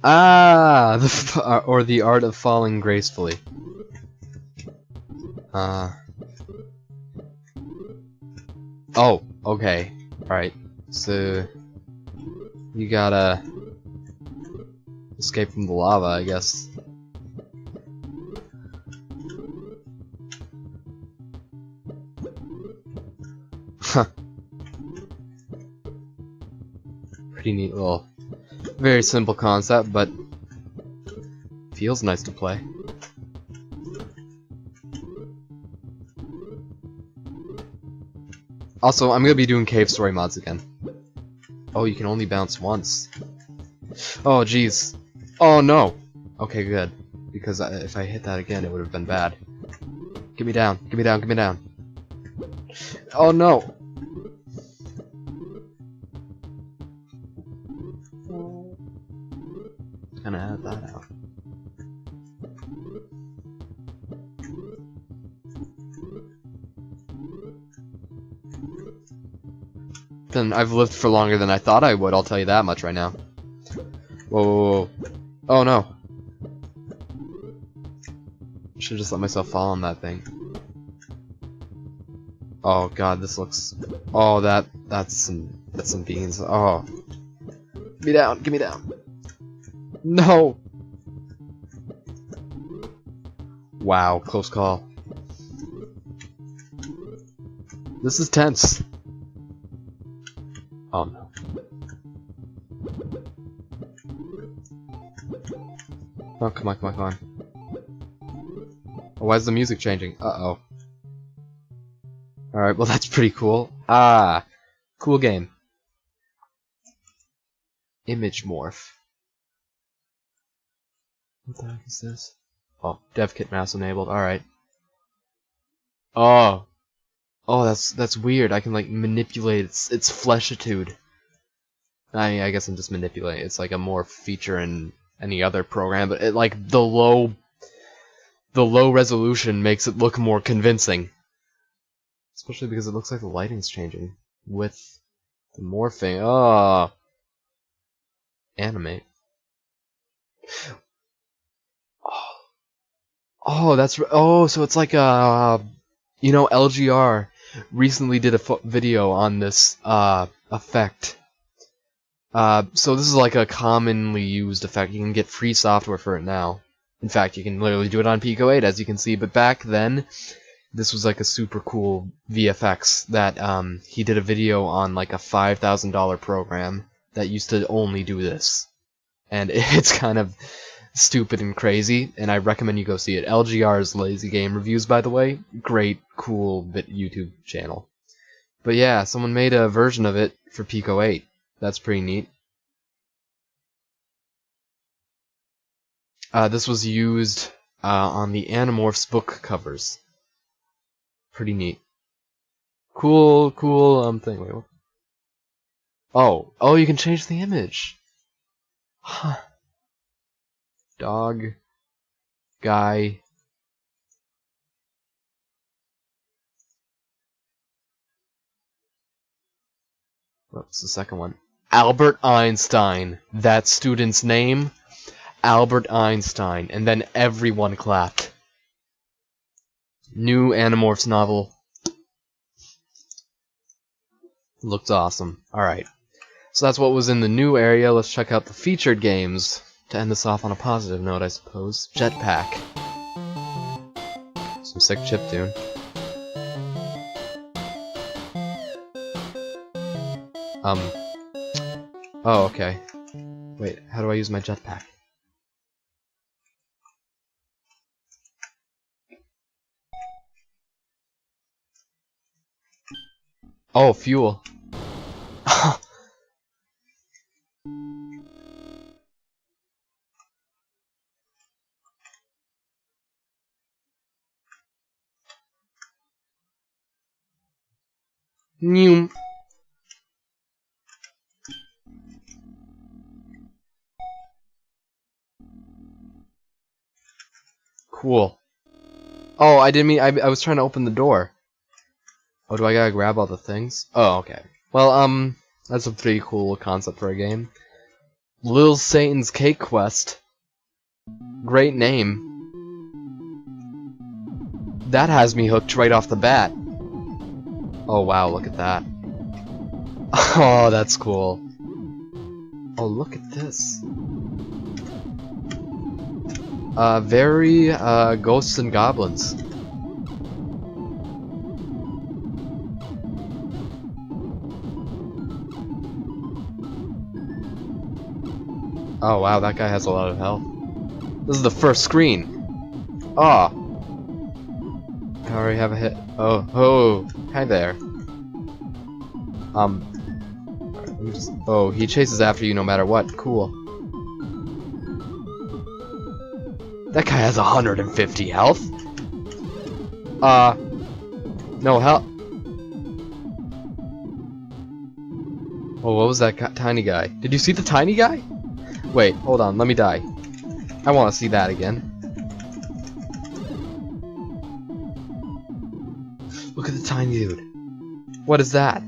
Ah! Or the art of falling gracefully. Oh, okay. Alright. So you gotta escape from the lava, I guess. Huh. Pretty neat little, very simple concept, but feels nice to play. Also, I'm gonna be doing cave story mods again. Oh, you can only bounce once. Oh, jeez. Oh, no. Okay, good. Because if I hit that again, it would have been bad. Get me down. Get me down. Get me down. Oh, no. Gonna add that out. Then I've lived for longer than I thought I would, I'll tell you that much right now. Whoa, whoa, whoa. Oh no. Should've just let myself fall on that thing. Oh god, this looks... Oh, that's some beans. Oh. Get me down, get me down. No! Wow, close call. This is tense. Oh no. Oh, come on, come on, come on. Oh, why is the music changing? Uh-oh. Alright, well that's pretty cool. Ah! Cool game. Image morph. What the heck is this? Oh, dev kit mouse enabled, alright. Oh! Oh, that's weird. I can like manipulate its fleshitude. I guess I'm just manipulating. It's like a morph feature in any other program, but it like the low resolution makes it look more convincing. Especially because it looks like the lighting's changing with the morphing. Oh, animate. Oh, that's so it's like a LGR recently did a video on this effect. So this is like a commonly used effect. You can get free software for it now. In fact, you can literally do it on Pico 8, as you can see. But back then, this was like a super cool VFX that he did a video on like a $5,000 program that used to only do this. And it's kind of stupid and crazy, and I recommend you go see it. LGR's Lazy Game Reviews, by the way. Great, cool YouTube channel. But yeah, someone made a version of it for Pico 8. That's pretty neat. This was used on the Animorphs book covers. Pretty neat. Cool thing. Wait, what? Oh, you can change the image. Huh. Dog. Guy. What's the second one? Albert Einstein. That student's name? Albert Einstein. And then everyone clapped. New Animorphs novel. Looked awesome. Alright. So that's what was in the new area. Let's check out the featured games. To end this off on a positive note, I suppose. Jetpack. Some sick chiptune. Oh, okay. Wait, how do I use my jetpack? Oh, fuel. New. Cool. Oh, I didn't mean. I was trying to open the door. Oh, do I gotta grab all the things? Oh, okay. Well, that's a pretty cool concept for a game. Lil Satan's Cake Quest. Great name. That has me hooked right off the bat. Oh wow, look at that. Oh, that's cool. Oh, look at this. Very, Ghosts and Goblins. Oh wow, that guy has a lot of health. This is the first screen. Ah. Oh. I already have a hit. Oh, hi there. Oh, he chases after you no matter what. Cool. That guy has 150 health. No health. Oh, what was that tiny guy? Did you see the tiny guy? Wait, hold on, let me die. I want to see that again. Look at the tiny dude. What is that?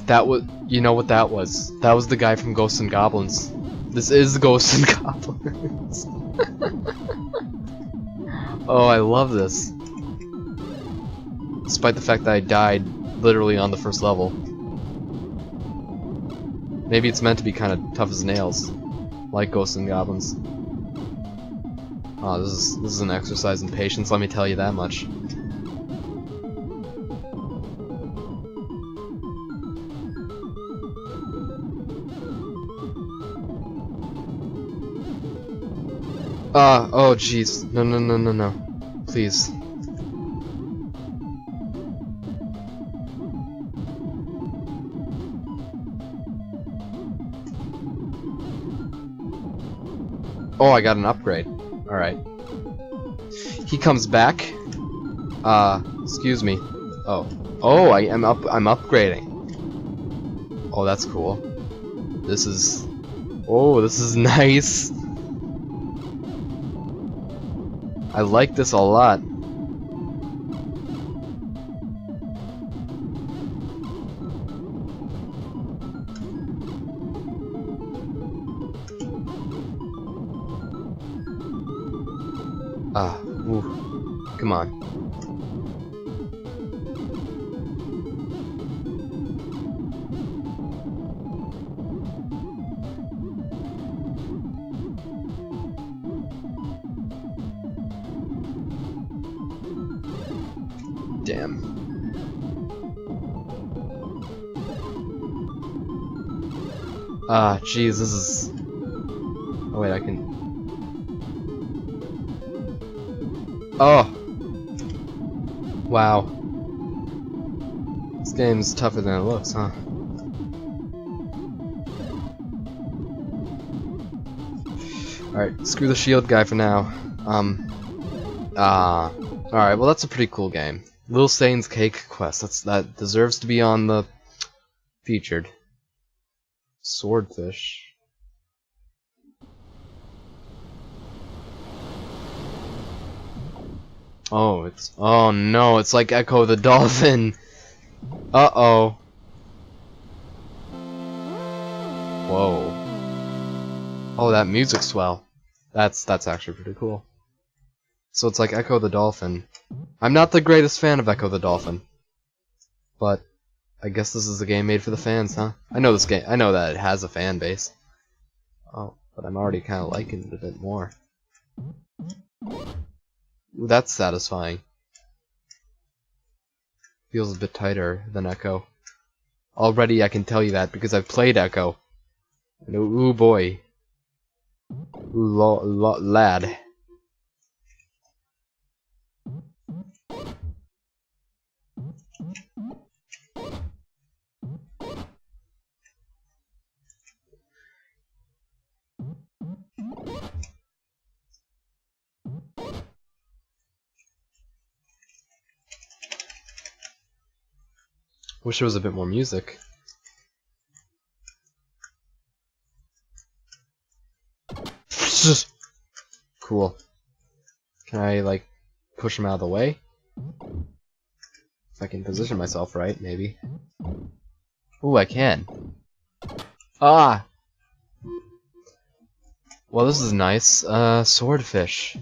That was, you know what that was? That was the guy from Ghosts and Goblins. This is Ghosts and Goblins. Oh, I love this. Despite the fact that I died literally on the first level. Maybe it's meant to be kind of tough as nails. Like Ghosts and Goblins. Oh, this is an exercise in patience, let me tell you that much. Oh jeez. No, no, no, no, no. Please. Oh, I got an upgrade. Alright. He comes back. Excuse me. Oh. Oh, I'm upgrading. Oh, that's cool. This is... Oh, this is nice. I like this a lot. Ooh. Come on. Damn. Jeez, this is... Oh, wait, I can... Oh! Wow. This game's tougher than it looks, huh? Alright, screw the shield guy for now. Alright, well that's a pretty cool game. Lil Sane's Cake Quest, that deserves to be on the featured. Swordfish. Oh no, it's like Echo the Dolphin. Uh-oh. Whoa. Oh, that music's swell. That's actually pretty cool. So it's like Echo the Dolphin. I'm not the greatest fan of Echo the Dolphin, but I guess this is a game made for the fans, huh? I know this game. I know that it has a fan base. Oh, but I'm already kind of liking it a bit more. Ooh, that's satisfying. Feels a bit tighter than Echo. Already I can tell you that because I've played Echo. And ooh boy. Ooh lad. Wish there was a bit more music. Cool. Can I, like, push him out of the way? If I can position myself right, maybe. Ooh, I can. Ah! Well, this is nice. Swordfish.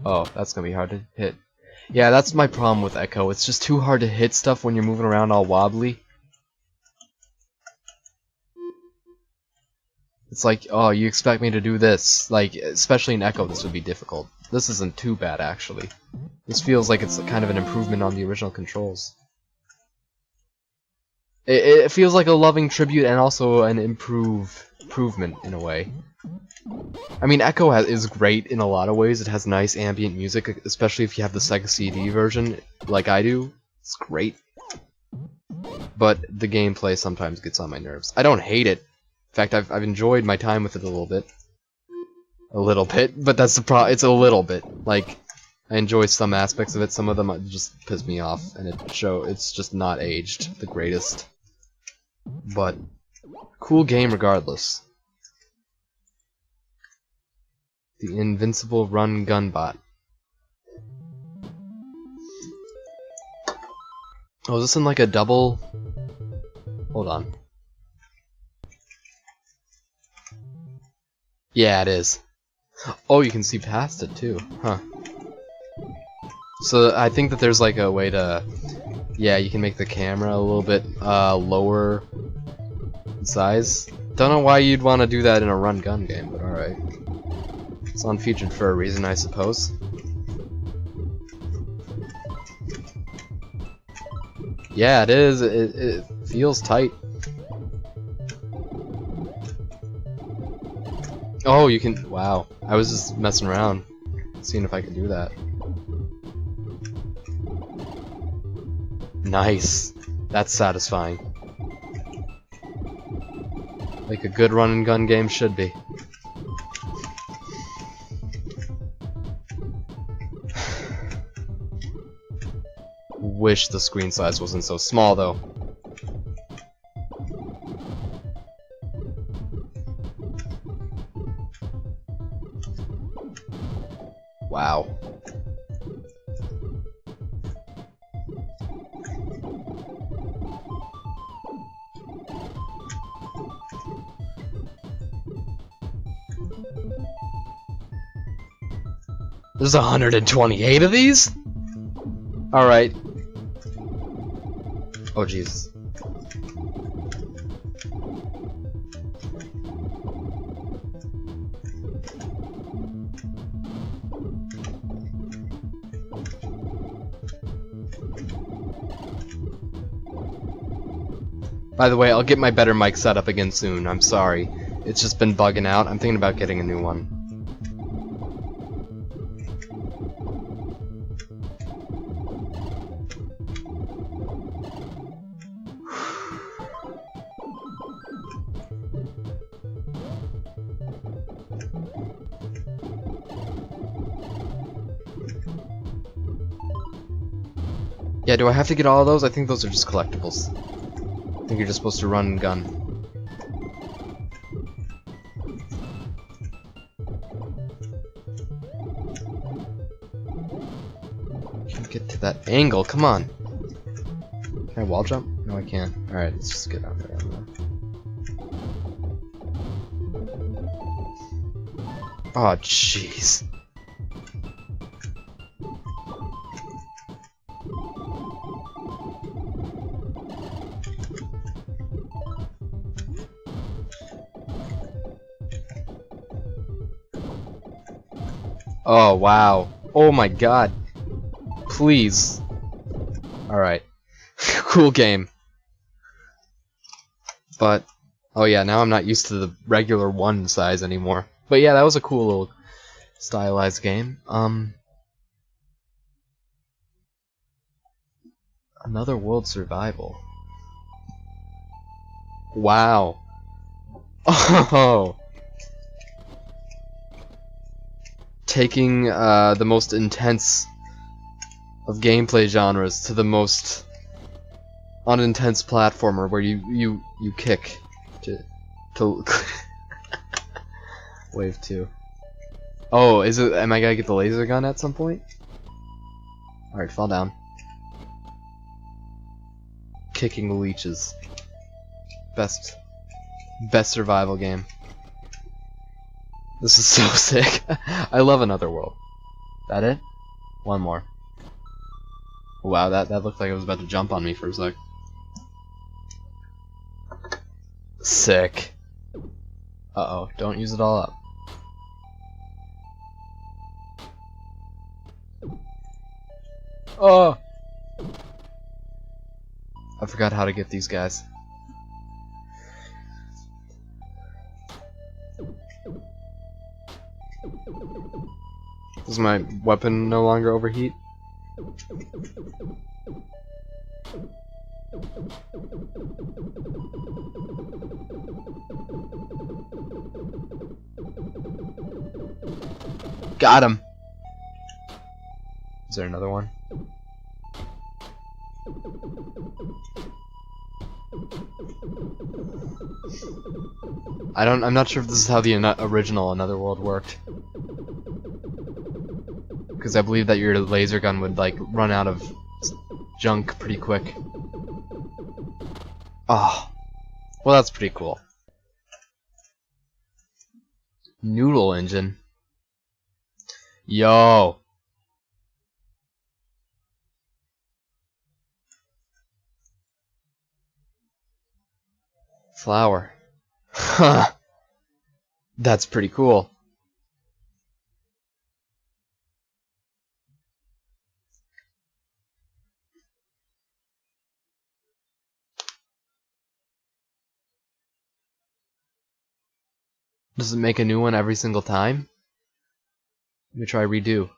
Oh, that's gonna be hard to hit. Yeah, that's my problem with Echo. It's just too hard to hit stuff when you're moving around all wobbly. It's like, oh, you expect me to do this. Like, especially in Echo, this would be difficult. This isn't too bad, actually. This feels like it's kind of an improvement on the original controls. It feels like a loving tribute and also an improvement in a way. I mean, Echo is great in a lot of ways. It has nice ambient music, especially if you have the Sega CD version, like I do. It's great. But the gameplay sometimes gets on my nerves. I don't hate it. In fact, I've enjoyed my time with it a little bit. A little bit, but that's the problem. It's a little bit. Like, I enjoy some aspects of it. Some of them just piss me off, and it's just not aged the greatest. But cool game regardless. The Invincible Run Gun Bot. Oh, is this in like a double? Hold on. Yeah, it is. Oh, you can see past it too, huh? So I think that there's like a way to, yeah, you can make the camera a little bit lower in size. Don't know why you'd want to do that in a run gun game, but alright. It's unfeatured for a reason, I suppose. Yeah, it is. It feels tight. Oh, you can. Wow. I was just messing around, seeing if I could do that. Nice. That's satisfying. Like a good run and gun game should be. Wish the screen size wasn't so small though. Wow. There's 128 of these? Alright. Oh Jesus. By the way, I'll get my better mic set up again soon. I'm sorry. It's just been bugging out. I'm thinking about getting a new one. Yeah, do I have to get all of those? I think those are just collectibles. I think you're just supposed to run and gun. Can't get to that angle, come on! Can I wall jump? No, I can't. Alright, let's just get out there. Oh, jeez. Oh, wow. Oh my god. Please. Alright. Cool game. But, oh yeah, now I'm not used to the regular one size anymore. But yeah, that was a cool little stylized game. Another World Survival. Wow. Oh. Taking the most intense of gameplay genres to the most unintense platformer where you kick to wave 2. Oh, is it? Am I gonna get the laser gun at some point? All right, fall down. Kicking leeches. Best survival game. This is so sick. I love Another World. That it? One more. Wow, that looked like it was about to jump on me for a sec. Sick. Uh-oh, don't use it all up. Oh! I forgot how to get these guys. Does my weapon no longer overheat? Got him! Is there another one? I'm not sure if this is how the original Another World worked. Because I believe that your laser gun would, like, run out of junk pretty quick. Oh. Well, that's pretty cool. Noodle engine. Yo. Flower. Huh. That's pretty cool. Does it make a new one every single time? Let me try redo.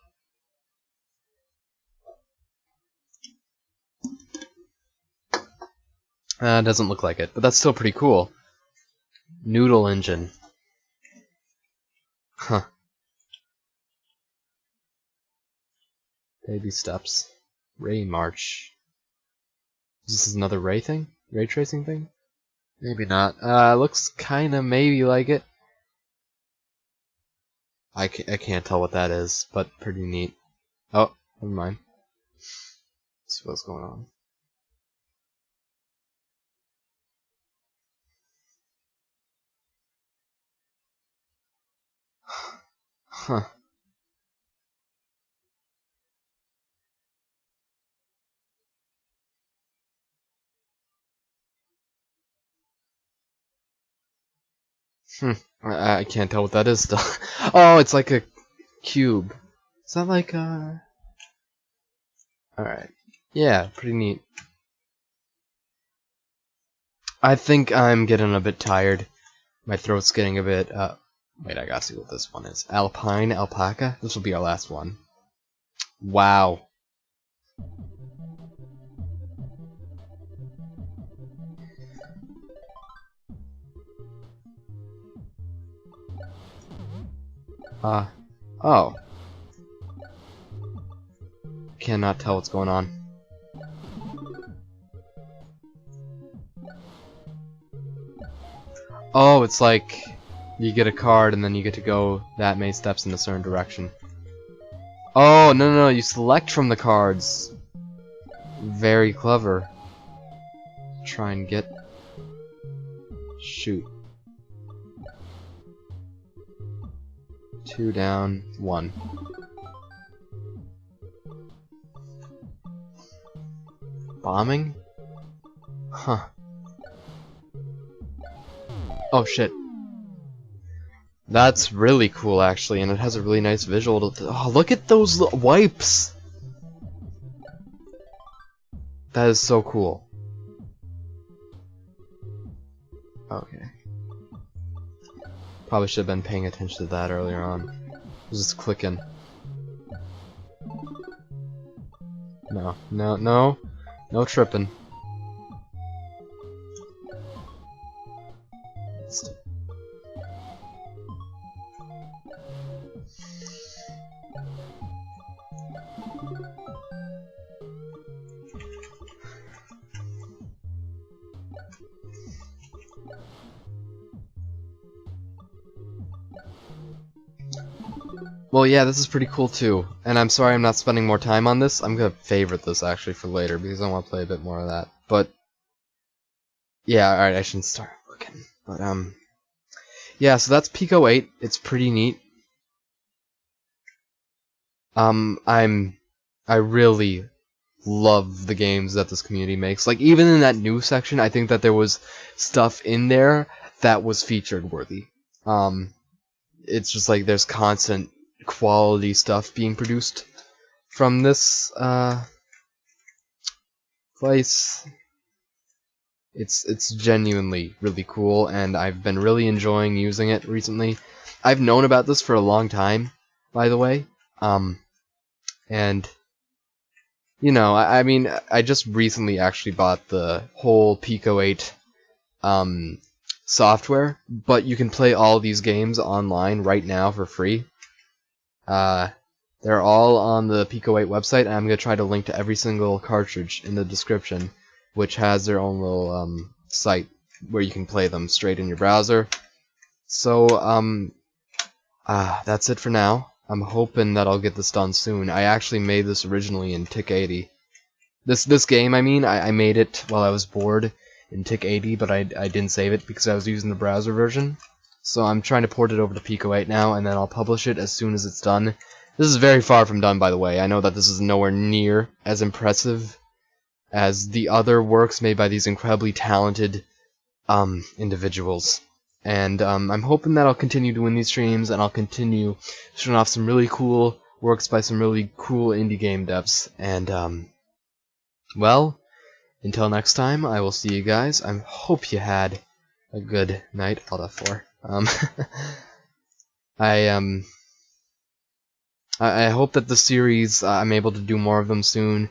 Doesn't look like it, but that's still pretty cool. Noodle engine. Huh. Baby steps. Ray March. Is this another ray thing? Ray tracing thing? Maybe not. Looks kinda maybe like it. I can't tell what that is, but pretty neat. Oh, never mind. Let's see what's going on. Huh. I can't tell what that is still. Oh, it's like a cube. Is that like a... Alright. Yeah, pretty neat. I think I'm getting a bit tired. My throat's getting a bit, wait, I gotta see what this one is. Alpine Alpaca? This will be our last one. Wow. Oh. Cannot tell what's going on. Oh, it's like you get a card and then you get to go that many steps in a certain direction. Oh, no, you select from the cards. Very clever. Try and get... Shoot. 2 down, 1. Bombing? Huh. Oh shit. That's really cool actually, and it has a really nice visual to oh, look at those wipes! That is so cool. Okay. Probably should have been paying attention to that earlier on. I was just clicking. No tripping. Well, yeah, this is pretty cool too, and I'm sorry I'm not spending more time on this. I'm gonna favorite this actually for later because I want to play a bit more of that. But yeah, alright, I shouldn't start looking. But yeah, so that's Pico 8. It's pretty neat. I really love the games that this community makes. Like even in that news section, I think that there was stuff in there that was featured worthy. It's just like there's constant quality stuff being produced from this place. It's genuinely really cool, and I've been really enjoying using it recently. I've known about this for a long time, by the way, and you know, I mean, I just recently actually bought the whole Pico 8 software, but you can play all these games online right now for free. They're all on the Pico 8 website, and I'm going to try to link to every single cartridge in the description, which has their own little site where you can play them straight in your browser. So, that's it for now. I'm hoping that I'll get this done soon. I actually made this originally in TIC 80. This game, I mean, I made it while I was bored in TIC 80, but I didn't save it because I was using the browser version. So I'm trying to port it over to Pico 8 now, and then I'll publish it as soon as it's done. This is very far from done, by the way. I know that this is nowhere near as impressive as the other works made by these incredibly talented individuals. And I'm hoping that I'll continue doing these streams, and I'll continue showing off some really cool works by some really cool indie game devs. And, well, until next time, I will see you guys. I hope you had a good night. Alt F4. I hope that the series, I'm able to do more of them soon.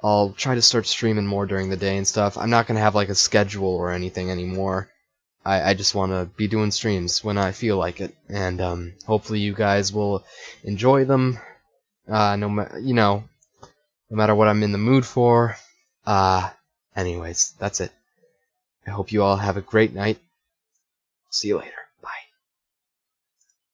I'll try to start streaming more during the day and stuff. I'm not gonna have like a schedule or anything anymore. I just want to be doing streams when I feel like it, and hopefully you guys will enjoy them. No matter what I'm in the mood for. Anyways, that's it. I hope you all have a great night. See you later.